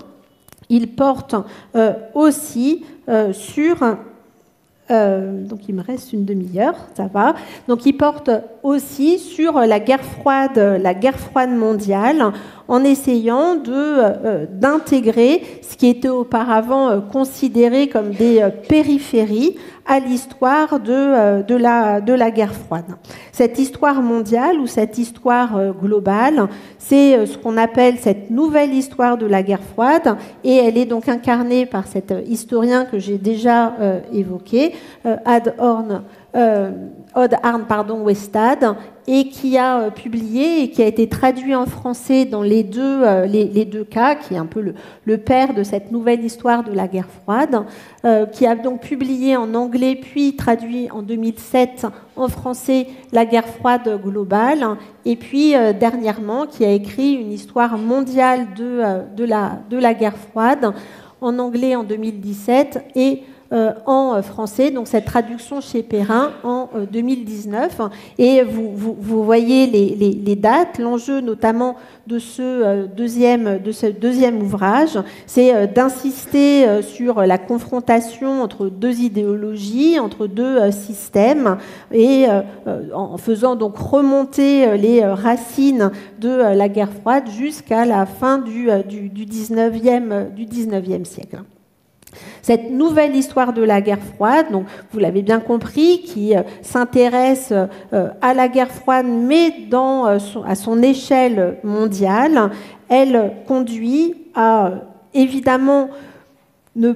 Il porte aussi sur... donc il me reste une demi-heure, ça va. Donc il porte aussi sur la guerre froide mondiale, en essayant d'intégrer ce qui était auparavant considéré comme des périphéries à l'histoire de la guerre froide. Cette histoire mondiale ou cette histoire globale, c'est ce qu'on appelle cette nouvelle histoire de la guerre froide, et elle est donc incarnée par cet historien que j'ai déjà évoqué, Odd Arne Westad, et qui a publié et qui a été traduit en français dans les deux cas, qui est un peu le père de cette nouvelle histoire de la guerre froide, qui a donc publié en anglais puis traduit en 2007 en français La guerre froide globale, et puis dernièrement qui a écrit une histoire mondiale de la guerre froide en anglais en 2017 et en français, donc cette traduction chez Perrin en 2019. Et vous voyez les dates. L'enjeu notamment de ce deuxième ouvrage, c'est d'insister sur la confrontation entre deux idéologies, entre deux systèmes, et en faisant donc remonter les racines de la guerre froide jusqu'à la fin du 19e siècle. Cette nouvelle histoire de la guerre froide, donc vous l'avez bien compris, qui s'intéresse à la guerre froide, mais à son échelle mondiale, elle conduit à évidemment ne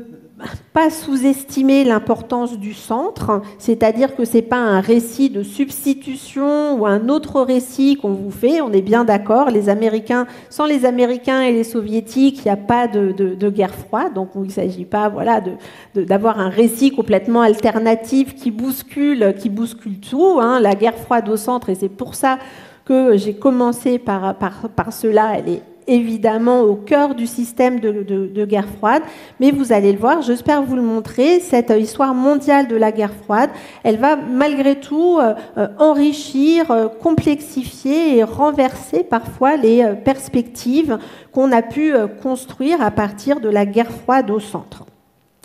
pas sous-estimer l'importance du centre, c'est-à-dire que ce n'est pas un récit de substitution ou un autre récit qu'on vous fait, on est bien d'accord, sans les Américains et les Soviétiques, il n'y a pas de guerre froide, donc il ne s'agit pas d'avoir un récit complètement alternatif qui bouscule tout, la guerre froide au centre, et c'est pour ça que j'ai commencé par cela, elle est évidemment au cœur du système de guerre froide, mais vous allez le voir, j'espère vous le montrer, cette histoire mondiale de la guerre froide, elle va malgré tout enrichir, complexifier et renverser parfois les perspectives qu'on a pu construire à partir de la guerre froide au centre.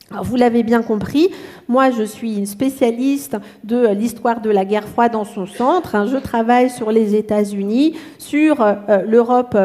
Alors, vous l'avez bien compris, moi je suis une spécialiste de l'histoire de la guerre froide dans son centre. Je travaille sur les États-Unis, sur l'Europe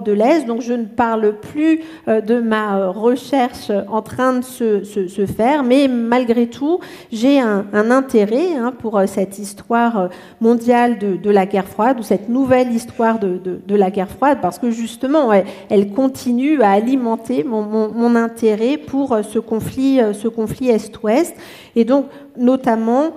de l'Est, donc je ne parle plus de ma recherche en train de se faire, mais malgré tout, j'ai un intérêt pour cette histoire mondiale de la guerre froide, ou cette nouvelle histoire de la guerre froide, parce que justement, elle continue à alimenter mon intérêt pour ce conflit Est-Ouest. Et donc, notamment,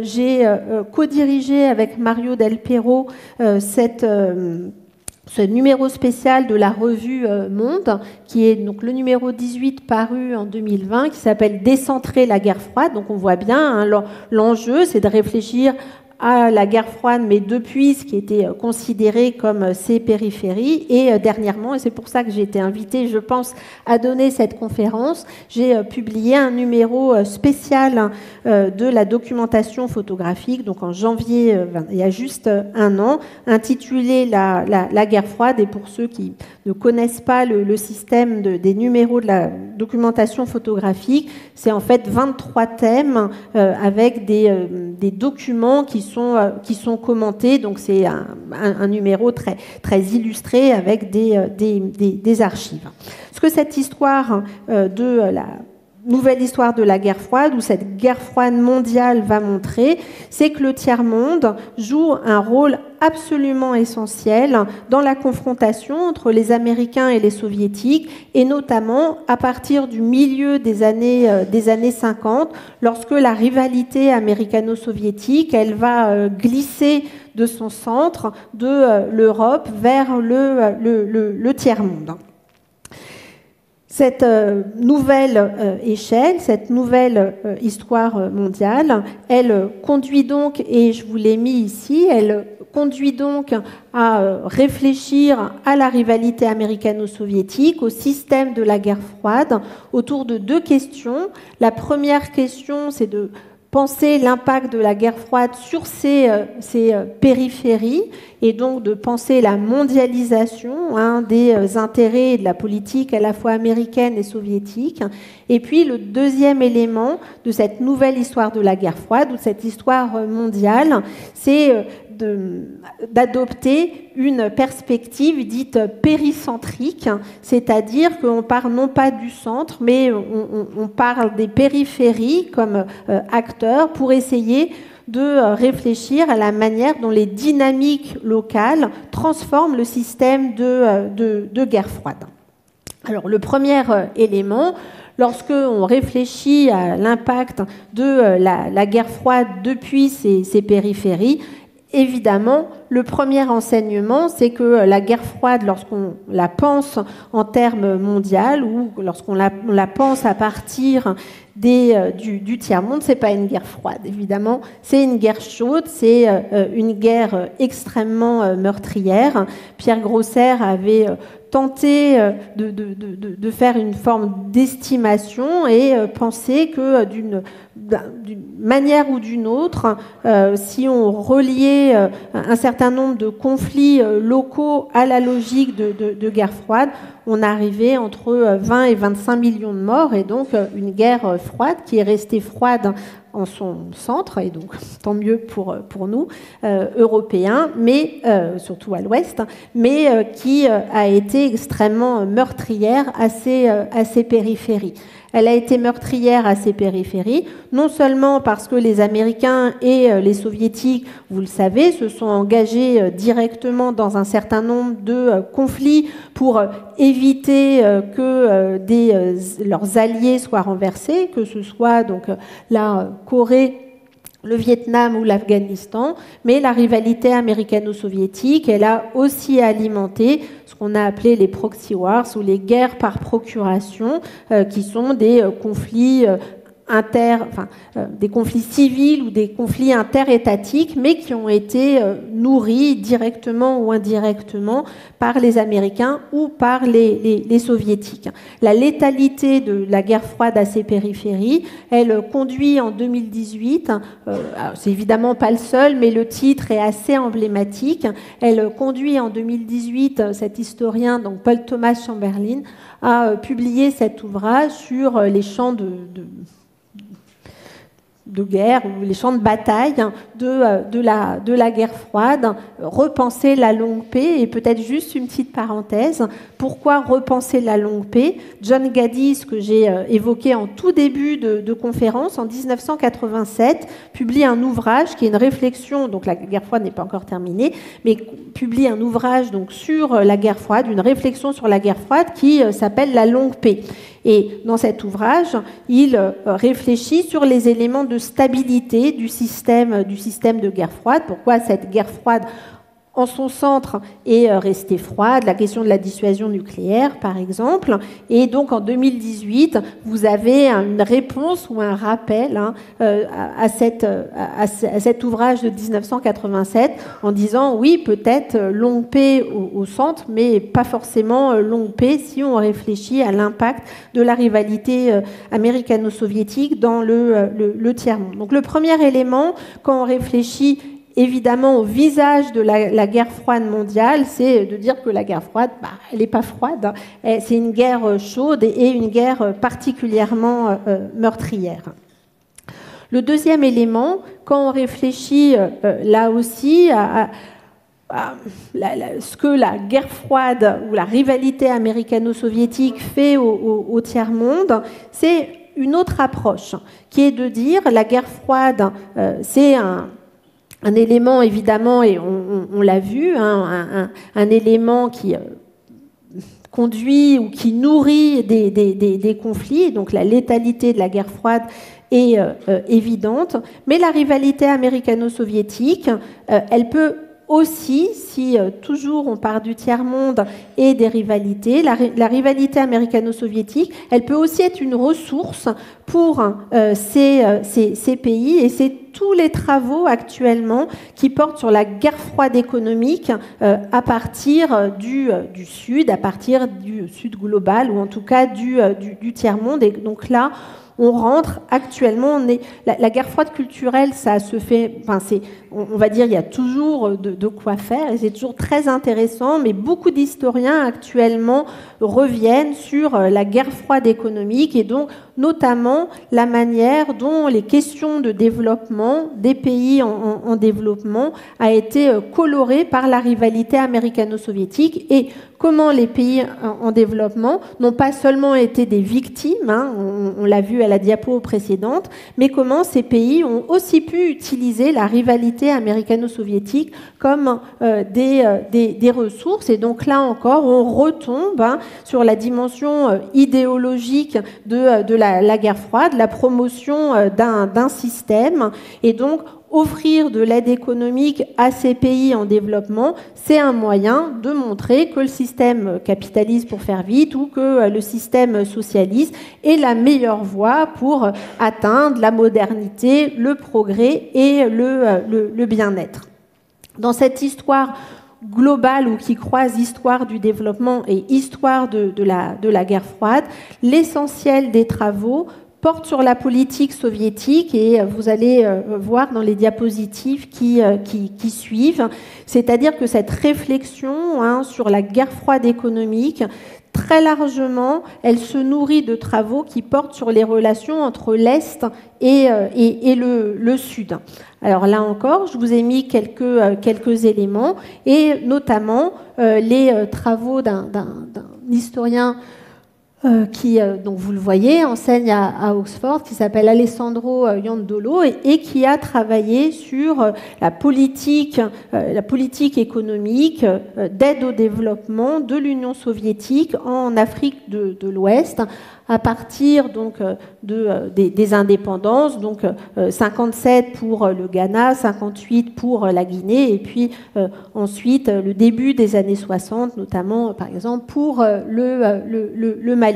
j'ai co-dirigé avec Mario Del Piero ce numéro spécial de la revue Monde, qui est donc le numéro 18 paru en 2020, qui s'appelle « Décentrer la guerre froide ». Donc on voit bien, l'enjeu, c'est de réfléchir à la guerre froide, mais depuis ce qui était considéré comme ses périphéries. Et dernièrement, et c'est pour ça que j'ai été invitée, je pense, à donner cette conférence, j'ai publié un numéro spécial de la documentation photographique, donc en janvier, il y a juste un an, intitulé la guerre froide. Et pour ceux qui ne connaissent pas le système des numéros de la documentation photographique, c'est en fait 23 thèmes avec des documents qui sont commentés, donc c'est un numéro très, très illustré avec des archives. Ce que cette histoire de la nouvelle histoire de la guerre froide, ou cette guerre froide mondiale va montrer, c'est que le tiers-monde joue un rôle absolument essentiel dans la confrontation entre les Américains et les Soviétiques, et notamment à partir du milieu des années 50, lorsque la rivalité américano-soviétique, elle va glisser de son centre, de l'Europe, vers le tiers-monde. Cette nouvelle échelle, cette nouvelle histoire mondiale, elle conduit donc, et je vous l'ai mis ici, elle conduit donc à réfléchir à la rivalité américano-soviétique, au système de la guerre froide, autour de deux questions. La première question, c'est de penser l'impact de la guerre froide sur ces périphéries et donc de penser la mondialisation des intérêts de la politique à la fois américaine et soviétique. Et puis le deuxième élément de cette nouvelle histoire de la guerre froide ou de cette histoire mondiale, c'est d'adopter une perspective dite péricentrique, c'est-à-dire qu'on part non pas du centre, mais on parle des périphéries comme acteurs pour essayer de réfléchir à la manière dont les dynamiques locales transforment le système de guerre froide. Alors le premier élément, lorsque on réfléchit à l'impact de la guerre froide depuis ces périphéries, évidemment, le premier enseignement, c'est que la guerre froide, lorsqu'on la pense en termes mondiaux ou lorsqu'on la pense à partir du tiers-monde, c'est pas une guerre froide, évidemment. C'est une guerre chaude, c'est une guerre extrêmement meurtrière. Pierre Grosser avait tenté de faire une forme d'estimation et penser que d'une manière ou d'une autre, si on reliait un certain nombre de conflits locaux à la logique de guerre froide, on arrivait entre 20 et 25 millions de morts, et donc une guerre froide qui est restée froide en son centre, et donc tant mieux pour nous, Européens, mais surtout à l'Ouest, mais qui a été extrêmement meurtrière à ses périphéries. Elle a été meurtrière à ses périphéries, non seulement parce que les Américains et les Soviétiques, vous le savez, se sont engagés directement dans un certain nombre de conflits pour éviter que leurs alliés soient renversés, que ce soit donc la Corée, le Vietnam ou l'Afghanistan, mais la rivalité américano-soviétique, elle a aussi alimenté ce qu'on a appelé les proxy wars ou les guerres par procuration, qui sont des conflits des conflits civils ou des conflits interétatiques, mais qui ont été nourris directement ou indirectement par les Américains ou par les Soviétiques. La létalité de la guerre froide à ses périphéries, elle conduit en 2018, c'est évidemment pas le seul, mais le titre est assez emblématique, elle conduit en 2018 cet historien, donc Paul Thomas Chamberlain, à publier cet ouvrage sur les champs de guerre ou les champs de bataille de la guerre froide, repenser la longue paix. Et peut-être juste une petite parenthèse, pourquoi repenser la longue paix? John Gaddis, que j'ai évoqué en tout début de conférence, en 1987, publie un ouvrage qui est une réflexion, donc la guerre froide n'est pas encore terminée, mais publie un ouvrage donc sur la guerre froide, une réflexion sur la guerre froide qui s'appelle La longue paix. Et dans cet ouvrage, il réfléchit sur les éléments de stabilité du système de guerre froide. Pourquoi cette guerre froide, en son centre, est restée froide, la question de la dissuasion nucléaire, par exemple. Et donc, en 2018, vous avez une réponse ou un rappel à cet ouvrage de 1987 en disant, oui, peut-être longue paix au centre, mais pas forcément longue paix si on réfléchit à l'impact de la rivalité américano-soviétique dans le tiers-monde. Donc, le premier élément, quand on réfléchit évidemment au visage de la guerre froide mondiale, c'est de dire que la guerre froide, elle n'est pas froide, c'est une guerre chaude et une guerre particulièrement meurtrière. Le deuxième élément, quand on réfléchit là aussi à ce que la guerre froide ou la rivalité américano-soviétique fait au tiers-monde, c'est une autre approche, qui est de dire la guerre froide, c'est un élément, évidemment, et on l'a vu, un élément qui conduit ou qui nourrit des conflits. Donc la létalité de la guerre froide est évidente. Mais la rivalité américano-soviétique, elle peut aussi, si toujours on part du tiers-monde et des rivalités, la rivalité américano-soviétique, elle peut aussi être une ressource pour ces pays, et c'est tous les travaux actuellement qui portent sur la guerre froide économique à partir du Sud, à partir du Sud global, ou en tout cas du tiers-monde. Et donc là, on rentre actuellement, la guerre froide culturelle, ça se fait, on va dire, il y a toujours de quoi faire, et c'est toujours très intéressant, mais beaucoup d'historiens actuellement reviennent sur la guerre froide économique, et donc notamment la manière dont les questions de développement des pays en développement a été colorée par la rivalité américano-soviétique, et comment les pays en développement n'ont pas seulement été des victimes, on l'a vu à la diapo précédente, mais comment ces pays ont aussi pu utiliser la rivalité américano-soviétique comme des ressources. Et donc là encore, on retombe sur la dimension idéologique de la guerre froide, la promotion d'un système, et donc offrir de l'aide économique à ces pays en développement, c'est un moyen de montrer que le système capitaliste, pour faire vite, ou que le système socialiste est la meilleure voie pour atteindre la modernité, le progrès et le bien-être. Dans cette histoire globale, ou qui croise histoire du développement et histoire de la guerre froide, l'essentiel des travaux porte sur la politique soviétique, et vous allez voir dans les diapositives qui suivent, c'est-à-dire que cette réflexion sur la guerre froide économique, très largement, elle se nourrit de travaux qui portent sur les relations entre l'Est et le Sud. Alors là encore, je vous ai mis quelques éléments, et notamment les travaux d'un historien qui, donc vous le voyez, enseigne à Oxford, qui s'appelle Alessandro Iandolo, et qui a travaillé sur la politique économique d'aide au développement de l'Union soviétique en Afrique de l'Ouest, à partir donc des indépendances, donc 57 pour le Ghana, 58 pour la Guinée, et puis ensuite le début des années 60, notamment par exemple pour le Mali.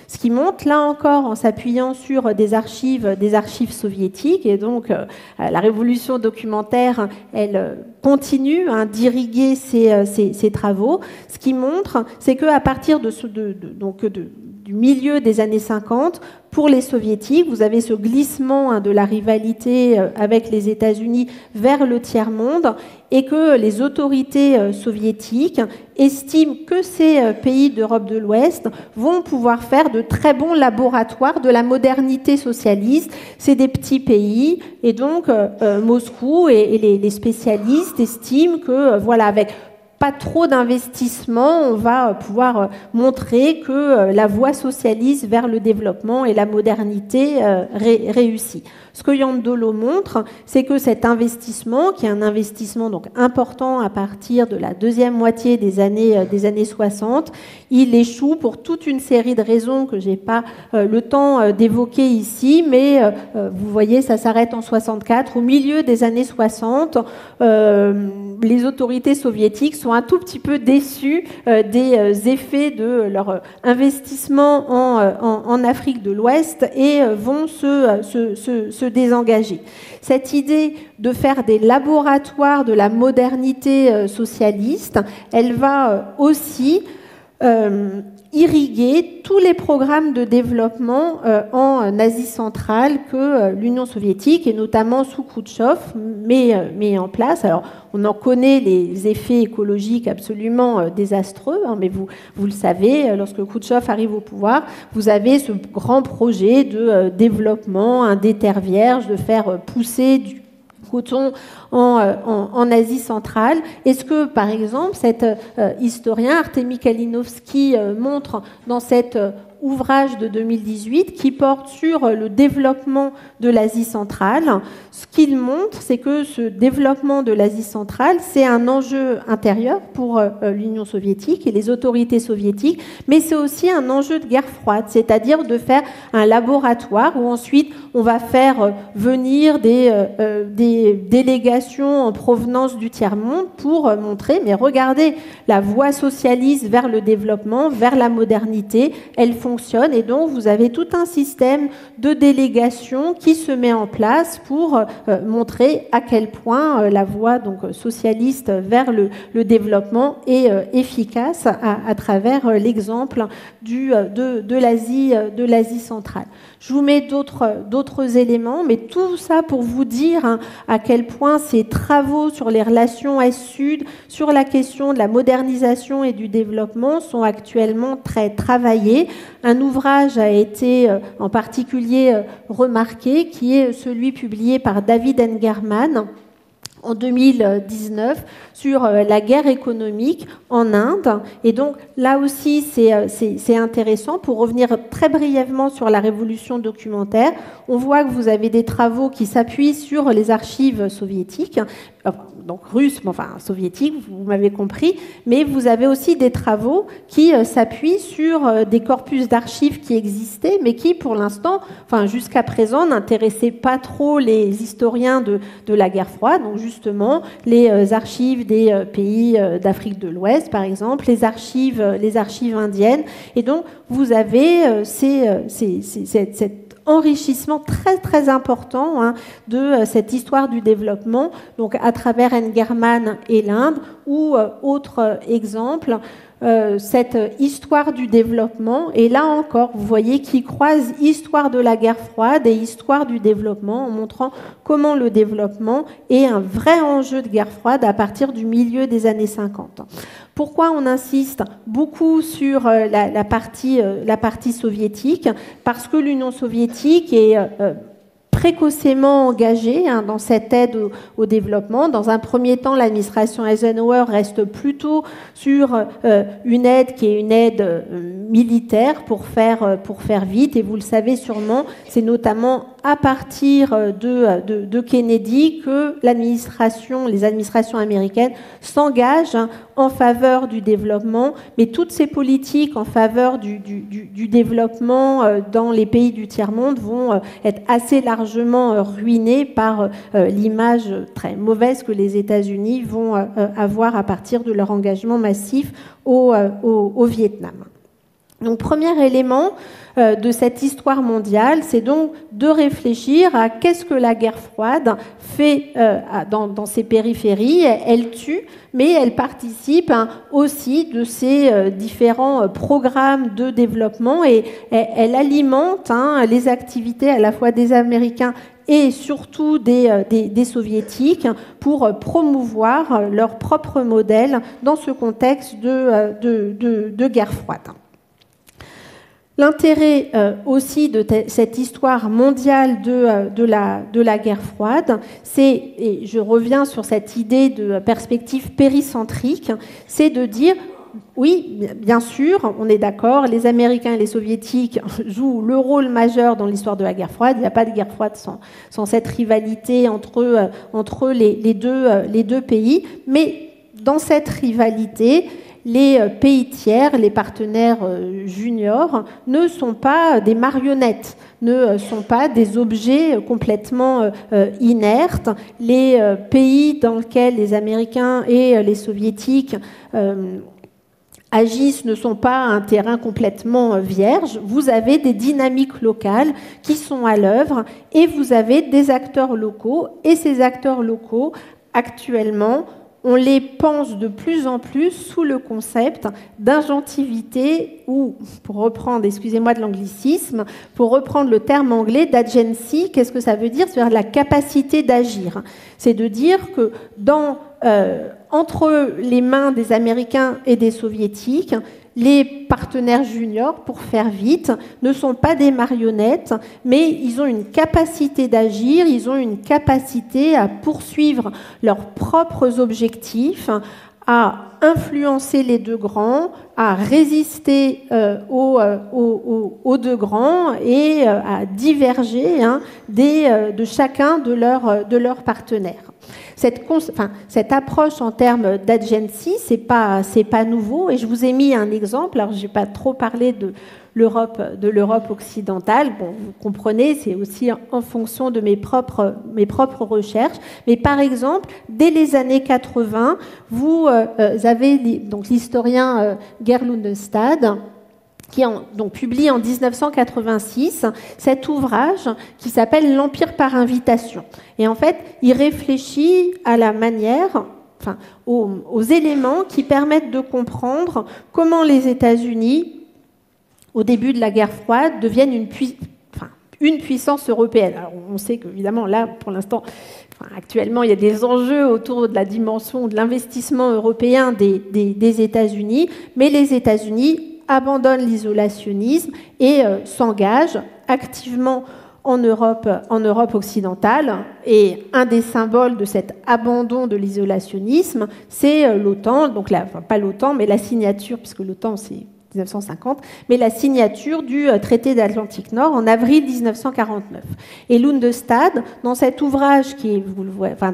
Ce qui montre, là encore, en s'appuyant sur des archives soviétiques, et donc la révolution documentaire, elle continue d'irriguer ces travaux. Ce qui montre, c'est qu'à partir du milieu des années 50, pour les soviétiques, vous avez ce glissement de la rivalité avec les États-Unis vers le tiers-monde, et que les autorités soviétiques estiment que ces pays d'Europe de l'Ouest vont pouvoir faire de très bons laboratoires de la modernité socialiste. C'est des petits pays, et donc Moscou et les spécialistes estiment que, voilà, avec pas trop d'investissement, on va pouvoir montrer que la voie socialiste vers le développement et la modernité réussit. Ce que Iandolo montre, c'est que cet investissement, qui est un investissement donc important à partir de la deuxième moitié des années 60, il échoue pour toute une série de raisons que j'ai pas le temps d'évoquer ici, mais vous voyez, ça s'arrête en 64. Au milieu des années 60, les autorités soviétiques sont un tout petit peu déçues des effets de leur investissement en Afrique de l'Ouest, et vont se désengager. Cette idée de faire des laboratoires de la modernité socialiste, elle va aussi irriguer tous les programmes de développement en Asie centrale que l'Union soviétique, et notamment sous Khrouchtchev, met en place. Alors, on en connaît les effets écologiques absolument désastreux, mais vous le savez, lorsque Khrouchtchev arrive au pouvoir, vous avez ce grand projet de développement des terres vierges, de faire pousser du coton en Asie centrale. Est-ce que, par exemple, cet historien, Artemi Kalinovski, montre dans cette ouvrage de 2018 qui porte sur le développement de l'Asie centrale. Ce qu'il montre, c'est que ce développement de l'Asie centrale, c'est un enjeu intérieur pour l'Union soviétique et les autorités soviétiques, mais c'est aussi un enjeu de guerre froide, c'est-à-dire de faire un laboratoire où ensuite on va faire venir des délégations en provenance du tiers-monde pour montrer, mais regardez, la voie socialiste vers le développement, vers la modernité, elle fonctionne, et donc vous avez tout un système de délégation qui se met en place pour montrer à quel point la voie donc, socialiste vers le développement est efficace à travers l'exemple de l'Asie centrale. Je vous mets d'autres éléments, mais tout ça pour vous dire à quel point ces travaux sur les relations Est-Sud, sur la question de la modernisation et du développement sont actuellement très travaillés. Un ouvrage a été en particulier remarqué, qui est celui publié par David Engerman en 2019 sur la guerre économique en Inde. Et donc là aussi, c'est intéressant. Pour revenir très brièvement sur la révolution documentaire, on voit que vous avez des travaux qui s'appuient sur les archives soviétiques, donc russes, mais enfin soviétiques, vous m'avez compris, mais vous avez aussi des travaux qui s'appuient sur des corpus d'archives qui existaient, mais qui, pour l'instant, enfin jusqu'à présent, n'intéressaient pas trop les historiens de la guerre froide. Donc justement, les archives des pays d'Afrique de l'Ouest, par exemple, les archives indiennes. Et donc, vous avez cette enrichissement très très important de cette histoire du développement, donc à travers Engerman et l'Inde, ou autre exemple, cette histoire du développement, et là encore, vous voyez qu'il croise histoire de la guerre froide et histoire du développement, en montrant comment le développement est un vrai enjeu de guerre froide à partir du milieu des années 50. Pourquoi on insiste beaucoup sur la partie soviétique? Parce que l'Union soviétique est précocement engagée dans cette aide au développement. Dans un premier temps, l'administration Eisenhower reste plutôt sur une aide qui est une aide militaire pour faire vite. Et vous le savez sûrement, c'est notamment à partir de Kennedy que les administrations américaines s'engagent en faveur du développement, mais toutes ces politiques en faveur du développement dans les pays du tiers-monde vont être assez largement ruinées par l'image très mauvaise que les États-Unis vont avoir à partir de leur engagement massif au Vietnam. Donc, premier élément de cette histoire mondiale, c'est donc de réfléchir à qu'est-ce que la guerre froide fait dans ces périphéries. Elle tue, mais elle participe aussi de ces différents programmes de développement, et elle alimente les activités à la fois des Américains et surtout des Soviétiques pour promouvoir leur propre modèle dans ce contexte de guerre froide. L'intérêt aussi de cette histoire mondiale de la guerre froide, c'est, et je reviens sur cette idée de perspective péricentrique, c'est de dire, oui, bien sûr, on est d'accord, les Américains et les Soviétiques jouent le rôle majeur dans l'histoire de la guerre froide. Il n'y a pas de guerre froide sans cette rivalité entre les deux pays. Mais dans cette rivalité, les pays tiers, les partenaires juniors, ne sont pas des marionnettes, ne sont pas des objets complètement inertes. Les pays dans lesquels les Américains et les Soviétiques agissent ne sont pas un terrain complètement vierge. Vous avez des dynamiques locales qui sont à l'œuvre, et vous avez des acteurs locaux, et ces acteurs locaux, actuellement, on les pense de plus en plus sous le concept d'ingentivité, ou, pour reprendre, excusez-moi de l'anglicisme, pour reprendre le terme anglais d'agency, qu'est-ce que ça veut dire? C'est-à-dire la capacité d'agir. C'est de dire que entre les mains des Américains et des Soviétiques, les partenaires juniors, pour faire vite, ne sont pas des marionnettes, mais ils ont une capacité d'agir, ils ont une capacité à poursuivre leurs propres objectifs, à influencer les deux grands, à résister aux deux grands et à diverger de chacun de leurs partenaires. Cette approche en termes d'agency, c'est pas nouveau, et je vous ai mis un exemple. Alors, je n'ai pas trop parlé de l'Europe occidentale. Bon, vous comprenez, c'est aussi en fonction de mes propres recherches. Mais par exemple, dès les années 80, vous avez donc l'historien Geert Loendestad, qui publie en 1986 cet ouvrage qui s'appelle L'Empire par invitation. Et en fait, il réfléchit à la manière, aux éléments qui permettent de comprendre comment les États-Unis, au début de la guerre froide, deviennent une puissance européenne. Alors, on sait qu'évidemment, là, pour l'instant, actuellement, il y a des enjeux autour de la dimension de l'investissement européen des États-Unis, mais les États-Unis abandonnent l'isolationnisme et s'engagent activement en Europe occidentale. Et un des symboles de cet abandon de l'isolationnisme, c'est l'OTAN, donc pas l'OTAN, mais la signature, puisque l'OTAN c'est 1950, mais la signature du traité d'Atlantique Nord en avril 1949. Et Loendestad, dans cet ouvrage,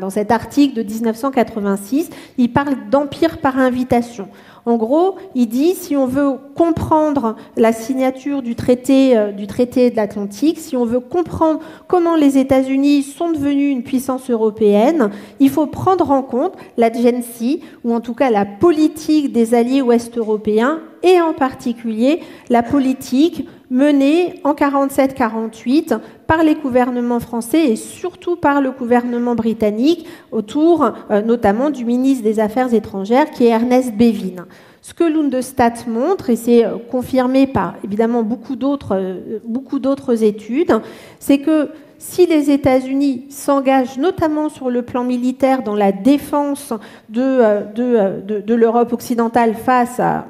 dans cet article de 1986, il parle d'empire par invitation. En gros, il dit, si on veut comprendre la signature du traité de l'Atlantique, si on veut comprendre comment les États-Unis sont devenus une puissance européenne, il faut prendre en compte l'agency, ou en tout cas la politique des alliés ouest-européens, et en particulier la politique menée en 47-48 par les gouvernements français et surtout par le gouvernement britannique autour notamment du ministre des Affaires étrangères qui est Ernest Bevin. Ce que Loendestad montre, et c'est confirmé par évidemment beaucoup d'autres études, c'est que si les États-Unis s'engagent notamment sur le plan militaire dans la défense de l'Europe occidentale face à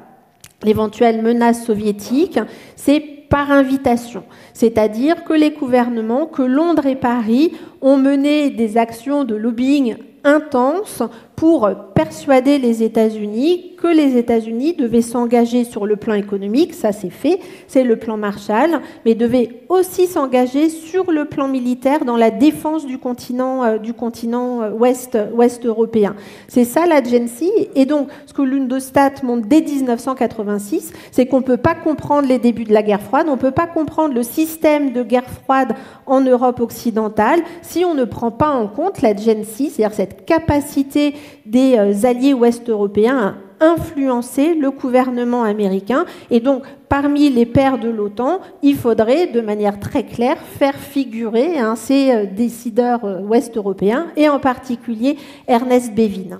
l'éventuelle menace soviétique, c'est par invitation. C'est-à-dire que les gouvernements, que Londres et Paris ont mené des actions de lobbying intenses pour persuader les États-Unis que les États-Unis devaient s'engager sur le plan économique, ça c'est fait, c'est le plan Marshall, mais devaient aussi s'engager sur le plan militaire dans la défense du continent ouest européen. C'est ça l'agency, et donc ce que Loendestad montre dès 1986, c'est qu'on ne peut pas comprendre les débuts de la guerre froide, on ne peut pas comprendre le système de guerre froide en Europe occidentale si on ne prend pas en compte l'agency, c'est-à-dire cette capacité des alliés ouest-européens à influencer le gouvernement américain. Et donc, parmi les pairs de l'OTAN, il faudrait, de manière très claire, faire figurer ces décideurs ouest-européens, et en particulier Ernest Bevin.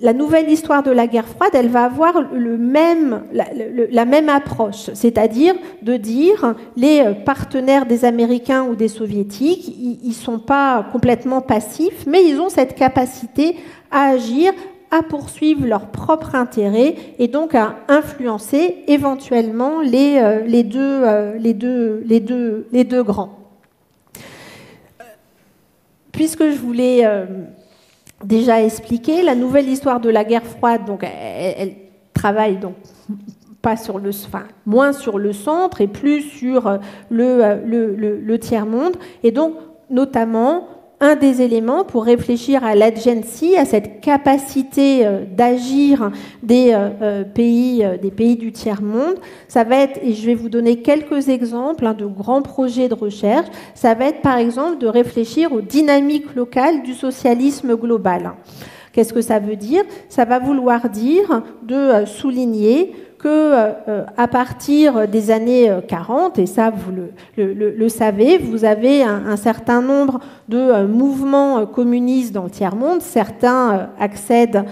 La nouvelle histoire de la guerre froide, elle va avoir la même approche, c'est-à-dire de dire les partenaires des Américains ou des Soviétiques, ils ne sont pas complètement passifs, mais ils ont cette capacité à agir, à poursuivre leurs propres intérêts et donc à influencer éventuellement les deux grands. Puisque je voulais déjà expliqué, la nouvelle histoire de la guerre froide, donc elle travaille donc pas sur moins sur le centre et plus sur le tiers-monde, et donc notamment un des éléments pour réfléchir à l'agency, à cette capacité d'agir des pays du tiers-monde, ça va être, et je vais vous donner quelques exemples de grands projets de recherche, ça va être par exemple de réfléchir aux dynamiques locales du socialisme global. Qu'est-ce que ça veut dire? Ça va vouloir dire de souligner que à partir des années 40, et ça vous le savez, vous avez un certain nombre de mouvements communistes dans le tiers-monde. Certains accèdent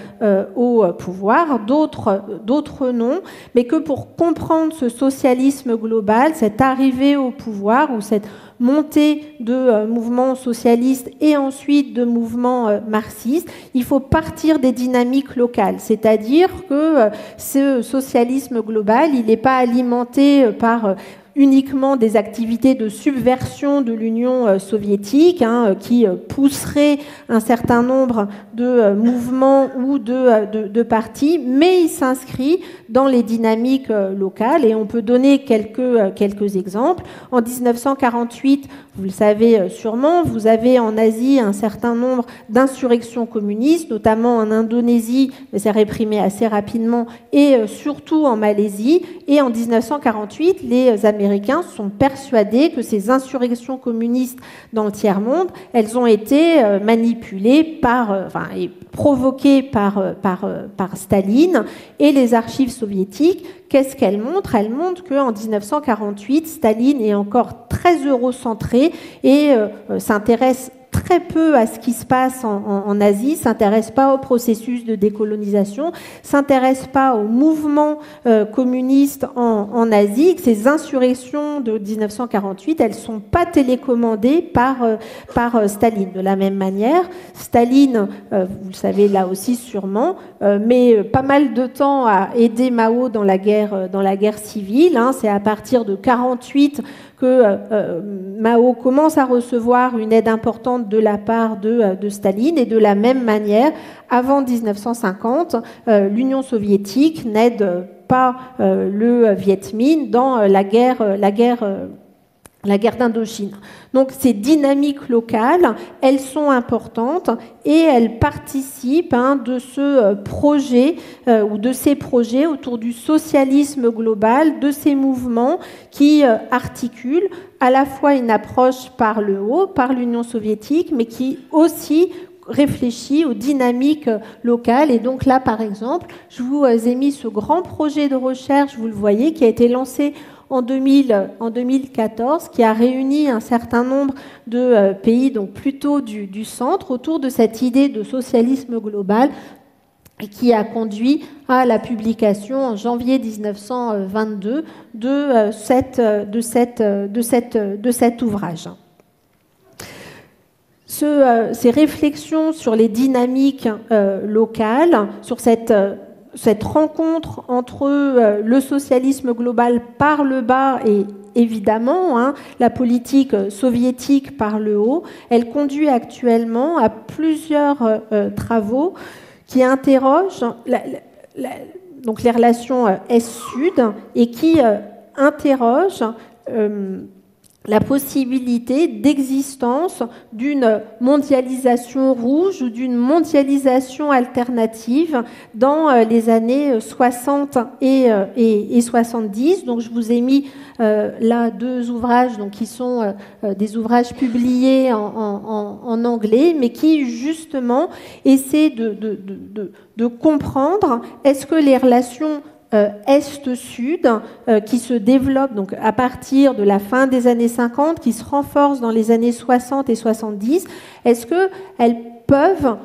au pouvoir, d'autres non, mais que pour comprendre ce socialisme global, cette arrivée au pouvoir ou cette montée de mouvements socialistes et ensuite de mouvements marxistes, il faut partir des dynamiques locales. C'est-à-dire que ce socialisme global, il n'est pas alimenté par uniquement des activités de subversion de l'Union soviétique, qui pousseraient un certain nombre de mouvements ou de partis, mais il s'inscrit dans les dynamiques locales. Et on peut donner quelques exemples. En 1948, vous le savez sûrement, vous avez en Asie un certain nombre d'insurrections communistes, notamment en Indonésie, mais c'est réprimé assez rapidement, et surtout en Malaisie. Et en 1948, les Américains sont persuadés que ces insurrections communistes dans le tiers-monde, elles ont été manipulées et provoquées par Staline. Et les archives soviétiques, qu'est-ce qu'elles montrent? Elles montrent qu'en 1948, Staline est encore très eurocentré et s'intéresse très peu à ce qui se passe en Asie, s'intéresse pas au processus de décolonisation, s'intéresse pas au mouvement communiste en Asie, que ces insurrections de 1948, elles sont pas télécommandées par Staline. De la même manière, Staline, vous le savez là aussi sûrement, met pas mal de temps à aider Mao dans la guerre civile. C'est à partir de 1948 que Mao commence à recevoir une aide importante de la part de Staline, et de la même manière, avant 1950, l'Union soviétique n'aide pas le Viet Minh dans la guerre d'Indochine. Donc ces dynamiques locales, elles sont importantes et elles participent de ce projet ou de ces projets autour du socialisme global, de ces mouvements qui articulent à la fois une approche par le haut, par l'Union soviétique, mais qui aussi réfléchit aux dynamiques locales. Et donc là, par exemple, je vous ai mis ce grand projet de recherche, vous le voyez, qui a été lancé en 2014, qui a réuni un certain nombre de pays, donc plutôt du centre, autour de cette idée de socialisme global, et qui a conduit à la publication en janvier 1922 de cet ouvrage. Ces réflexions sur les dynamiques locales, sur cette rencontre entre le socialisme global par le bas et évidemment la politique soviétique par le haut, elle conduit actuellement à plusieurs travaux qui interrogent donc les relations Est-Sud et qui interrogent la possibilité d'existence d'une mondialisation rouge ou d'une mondialisation alternative dans les années 60 et 70. Donc je vous ai mis là deux ouvrages qui sont des ouvrages publiés en anglais, mais qui justement essaient de comprendre est-ce que les relations Est-Sud qui se développe donc à partir de la fin des années 50, qui se renforce dans les années 60 et 70, est-ce qu'elles peuvent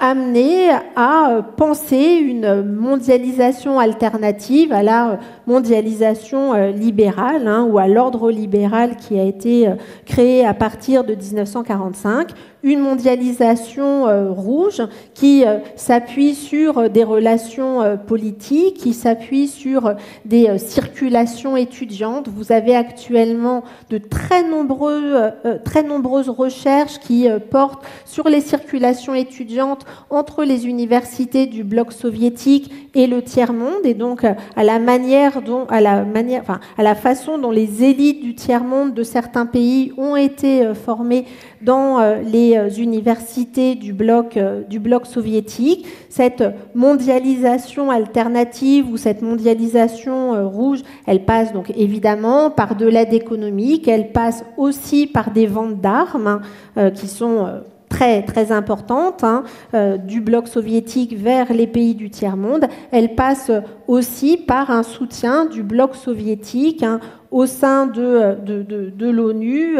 amener à penser une mondialisation alternative à la mondialisation libérale ou à l'ordre libéral qui a été créé à partir de 1945, une mondialisation rouge qui s'appuie sur des relations politiques, qui s'appuie sur des circulations étudiantes. Vous avez actuellement de très nombreuses recherches qui portent sur les circulations étudiantes entre les universités du bloc soviétique et le tiers-monde, et donc à la façon dont les élites du tiers-monde de certains pays ont été formées dans les universités du bloc soviétique. Cette mondialisation alternative ou cette mondialisation rouge, elle passe donc évidemment par de l'aide économique, elle passe aussi par des ventes d'armes qui sont très, très importante du bloc soviétique vers les pays du tiers-monde. Elle passe aussi par un soutien du bloc soviétique au sein de l'ONU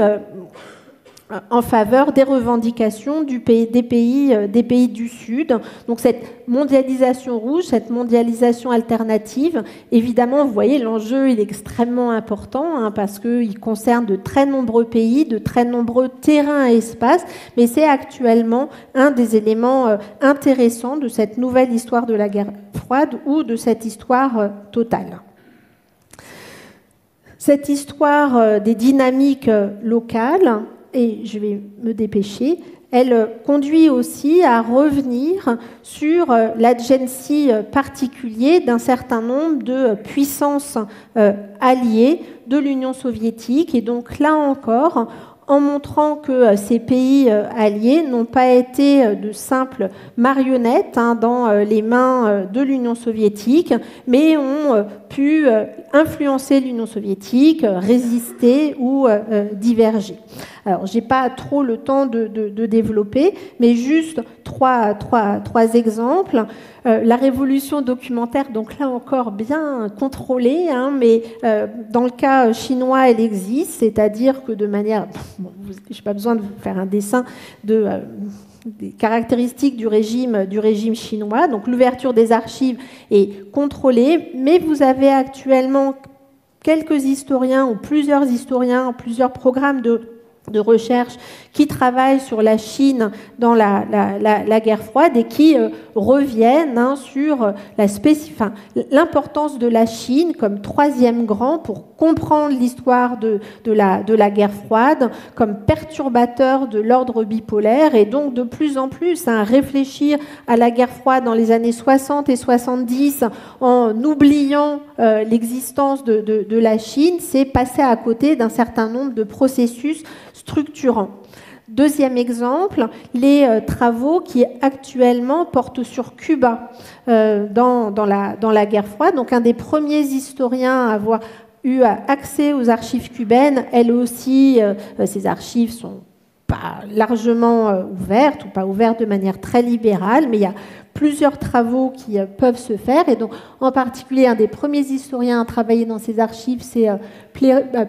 en faveur des revendications des pays du Sud. Donc cette mondialisation rouge, cette mondialisation alternative, évidemment, vous voyez, l'enjeu il est extrêmement important parce qu'il concerne de très nombreux pays, de très nombreux terrains et espaces, mais c'est actuellement un des éléments intéressants de cette nouvelle histoire de la guerre froide ou de cette histoire totale. Cette histoire des dynamiques locales, et je vais me dépêcher, elle conduit aussi à revenir sur l'agency particulier d'un certain nombre de puissances alliées de l'Union soviétique. Et donc là encore, en montrant que ces pays alliés n'ont pas été de simples marionnettes dans les mains de l'Union soviétique, mais ont pu influencer l'Union soviétique, résister ou diverger. Alors, je n'ai pas trop le temps de développer, mais juste trois exemples. La révolution documentaire, donc là encore bien contrôlée, mais dans le cas chinois, elle existe, c'est-à-dire que de manière... je n'ai pas besoin de vous faire un dessin des caractéristiques du régime chinois. Donc l'ouverture des archives est contrôlée, mais vous avez actuellement quelques historiens ou plusieurs historiens, plusieurs programmes de recherche qui travaillent sur la Chine dans la guerre froide et qui reviennent sur l'importance de la Chine comme troisième grand pour comprendre l'histoire de la guerre froide, comme perturbateur de l'ordre bipolaire, et donc de plus en plus à réfléchir à la guerre froide dans les années 60 et 70 en oubliant l'existence de la Chine, c'est passer à côté d'un certain nombre de processus structurants. Deuxième exemple, les travaux qui actuellement portent sur Cuba dans la guerre froide. Donc un des premiers historiens à avoir eu accès aux archives cubaines, elles aussi, ces archives sont pas largement ouvertes ou pas ouvertes de manière très libérale, mais il y a plusieurs travaux qui peuvent se faire. Et donc, en particulier, un des premiers historiens à travailler dans ces archives, c'est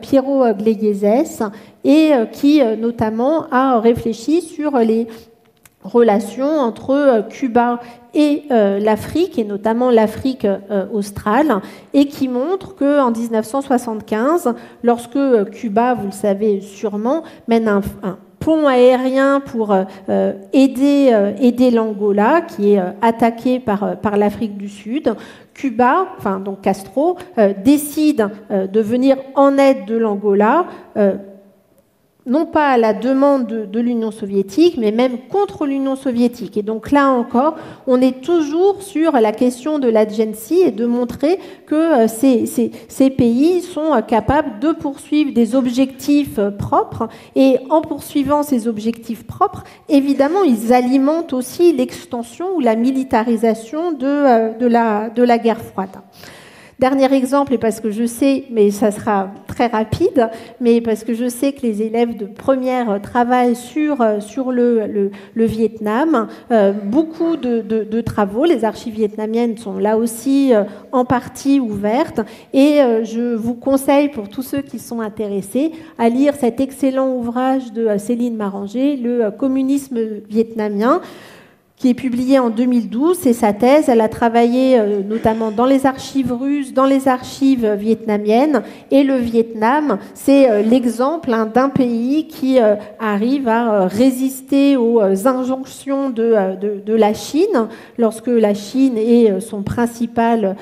Piero Gleiezes, et qui, notamment, a réfléchi sur les relations entre Cuba et l'Afrique, et notamment l'Afrique australe, et qui montre qu'en 1975, lorsque Cuba, vous le savez sûrement, mène un pont aérien pour aider l'Angola, qui est attaqué par l'Afrique du Sud, Cuba, donc Castro, décide de venir en aide de l'Angola, non pas à la demande de l'Union soviétique, mais même contre l'Union soviétique. Et donc là encore, on est toujours sur la question de l'agency et de montrer que ces pays sont capables de poursuivre des objectifs propres. Et en poursuivant ces objectifs propres, évidemment, ils alimentent aussi l'extension ou la militarisation de la guerre froide. Dernier exemple, et parce que je sais, mais ça sera très rapide, mais parce que je sais que les élèves de première travaillent sur le Vietnam, beaucoup de travaux, les archives vietnamiennes sont là aussi en partie ouvertes, et je vous conseille, pour tous ceux qui sont intéressés, à lire cet excellent ouvrage de Céline Maranger, Le communisme vietnamien, qui est publié en 2012. C'est sa thèse. Elle a travaillé notamment dans les archives russes, dans les archives vietnamiennes. Et le Vietnam, c'est l'exemple d'un pays qui arrive à résister aux injonctions de la Chine, lorsque la Chine est son principal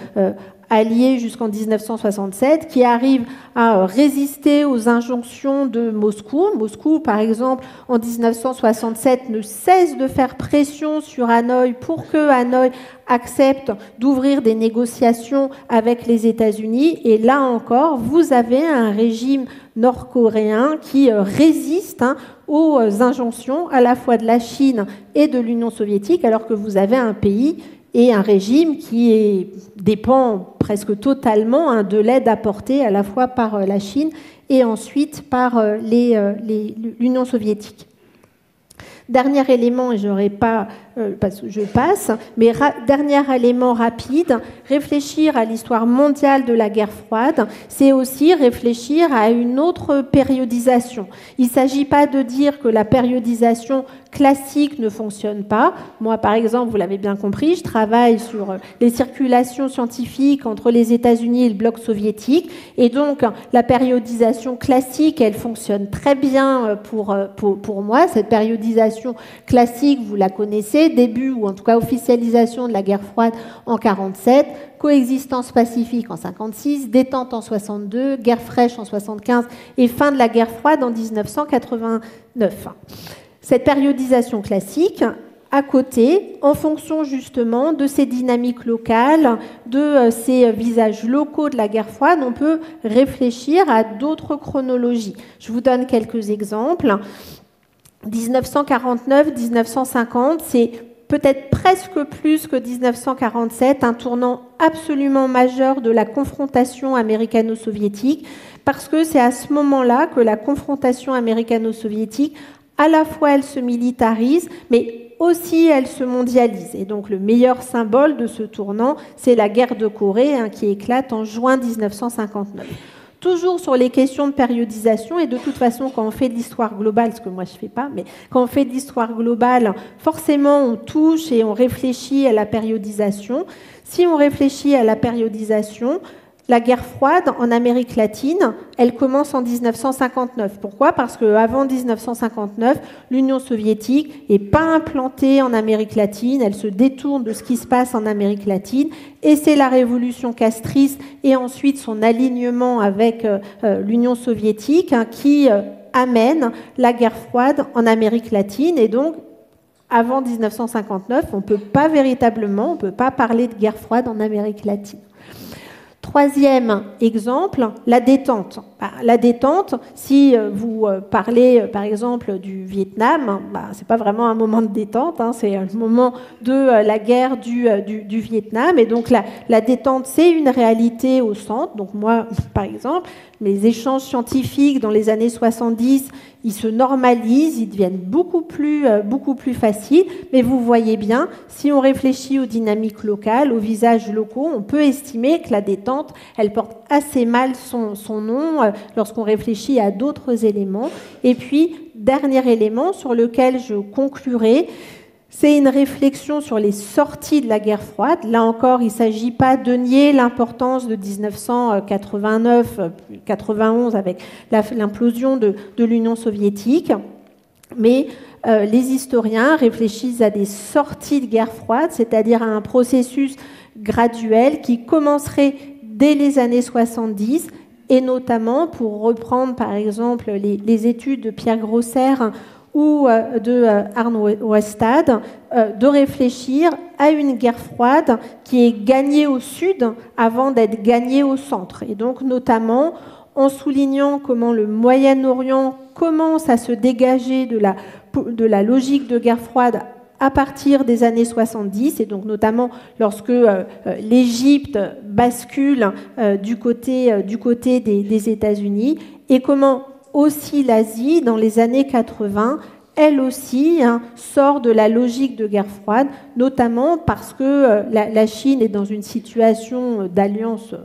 allié jusqu'en 1967, qui arrive à résister aux injonctions de Moscou. Moscou, par exemple, en 1967, ne cesse de faire pression sur Hanoï pour que Hanoï accepte d'ouvrir des négociations avec les États-Unis. Et là encore, vous avez un régime nord-coréen qui résiste aux injonctions à la fois de la Chine et de l'Union soviétique, alors que vous avez un pays et un régime qui dépend presque totalement de l'aide apportée à la fois par la Chine et ensuite par l'Union soviétique. Dernier élément, et je n'aurai pas, parce que je passe, mais dernier élément rapide, réfléchir à l'histoire mondiale de la guerre froide, c'est aussi réfléchir à une autre périodisation. Il ne s'agit pas de dire que la périodisation classique ne fonctionne pas. Moi, par exemple, vous l'avez bien compris, je travaille sur les circulations scientifiques entre les États-Unis et le bloc soviétique, et donc la périodisation classique, elle fonctionne très bien pour moi. Cette périodisation classique, vous la connaissez, passé, début ou en tout cas officialisation de la guerre froide en 1947, coexistence pacifique en 1956, détente en 1962, guerre fraîche en 1975 et fin de la guerre froide en 1989. Cette périodisation classique, à côté, en fonction justement de ces dynamiques locales, de ces visages locaux de la guerre froide, on peut réfléchir à d'autres chronologies. Je vous donne quelques exemples. 1949-1950, c'est peut-être presque plus que 1947, un tournant absolument majeur de la confrontation américano-soviétique, parce que c'est à ce moment-là que la confrontation américano-soviétique, à la fois elle se militarise, mais aussi elle se mondialise. Et donc le meilleur symbole de ce tournant, c'est la guerre de Corée qui éclate en juin 1959. Toujours sur les questions de périodisation, et de toute façon, quand on fait de l'histoire globale, ce que moi je ne fais pas, mais quand on fait de l'histoire globale, forcément on touche et on réfléchit à la périodisation. Si on réfléchit à la périodisation, la guerre froide en Amérique latine, elle commence en 1959. Pourquoi ? Parce qu'avant 1959, l'Union soviétique n'est pas implantée en Amérique latine, elle se détourne de ce qui se passe en Amérique latine, et c'est la révolution castriste et ensuite son alignement avec l'Union soviétique qui amène la guerre froide en Amérique latine. Et donc, avant 1959, on ne peut pas véritablement, on ne peut pas parler de guerre froide en Amérique latine. Troisième exemple, la détente. La détente, si vous parlez par exemple du Vietnam, ce n'est pas vraiment un moment de détente, c'est un moment de la guerre du Vietnam. Et donc la détente, c'est une réalité au centre. Donc moi, par exemple, les échanges scientifiques dans les années 70, ils se normalisent, ils deviennent beaucoup plus faciles. Mais vous voyez bien, si on réfléchit aux dynamiques locales, aux visages locaux, on peut estimer que la détente, elle porte assez mal son nom lorsqu'on réfléchit à d'autres éléments. Et puis, dernier élément sur lequel je conclurai, c'est une réflexion sur les sorties de la guerre froide. Là encore, il ne s'agit pas de nier l'importance de 1989-91 avec l'implosion de l'Union soviétique, mais les historiens réfléchissent à des sorties de guerre froide, c'est-à-dire à un processus graduel qui commencerait dès les années 70, et notamment, pour reprendre par exemple les études de Pierre Grosser ou de Arne Westad, de réfléchir à une guerre froide qui est gagnée au sud avant d'être gagnée au centre. Et donc notamment en soulignant comment le Moyen-Orient commence à se dégager de la logique de guerre froide à partir des années 70, et donc notamment lorsque l'Égypte bascule du côté des États-Unis, et comment aussi l'Asie, dans les années 80, elle aussi sort de la logique de guerre froide, notamment parce que la Chine est dans une situation d'alliance,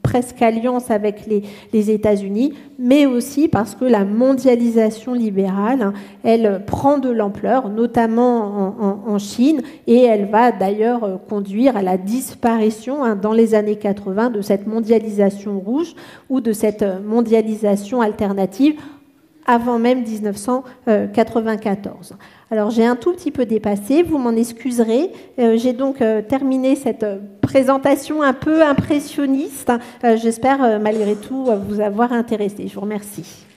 presque alliance avec les États-Unis, mais aussi parce que la mondialisation libérale, elle prend de l'ampleur, notamment en Chine, et elle va d'ailleurs conduire à la disparition dans les années 80 de cette mondialisation rouge ou de cette mondialisation alternative avant même 1994. Alors j'ai un tout petit peu dépassé, vous m'en excuserez. J'ai donc terminé cette présentation un peu impressionniste. J'espère malgré tout vous avoir intéressé. Je vous remercie.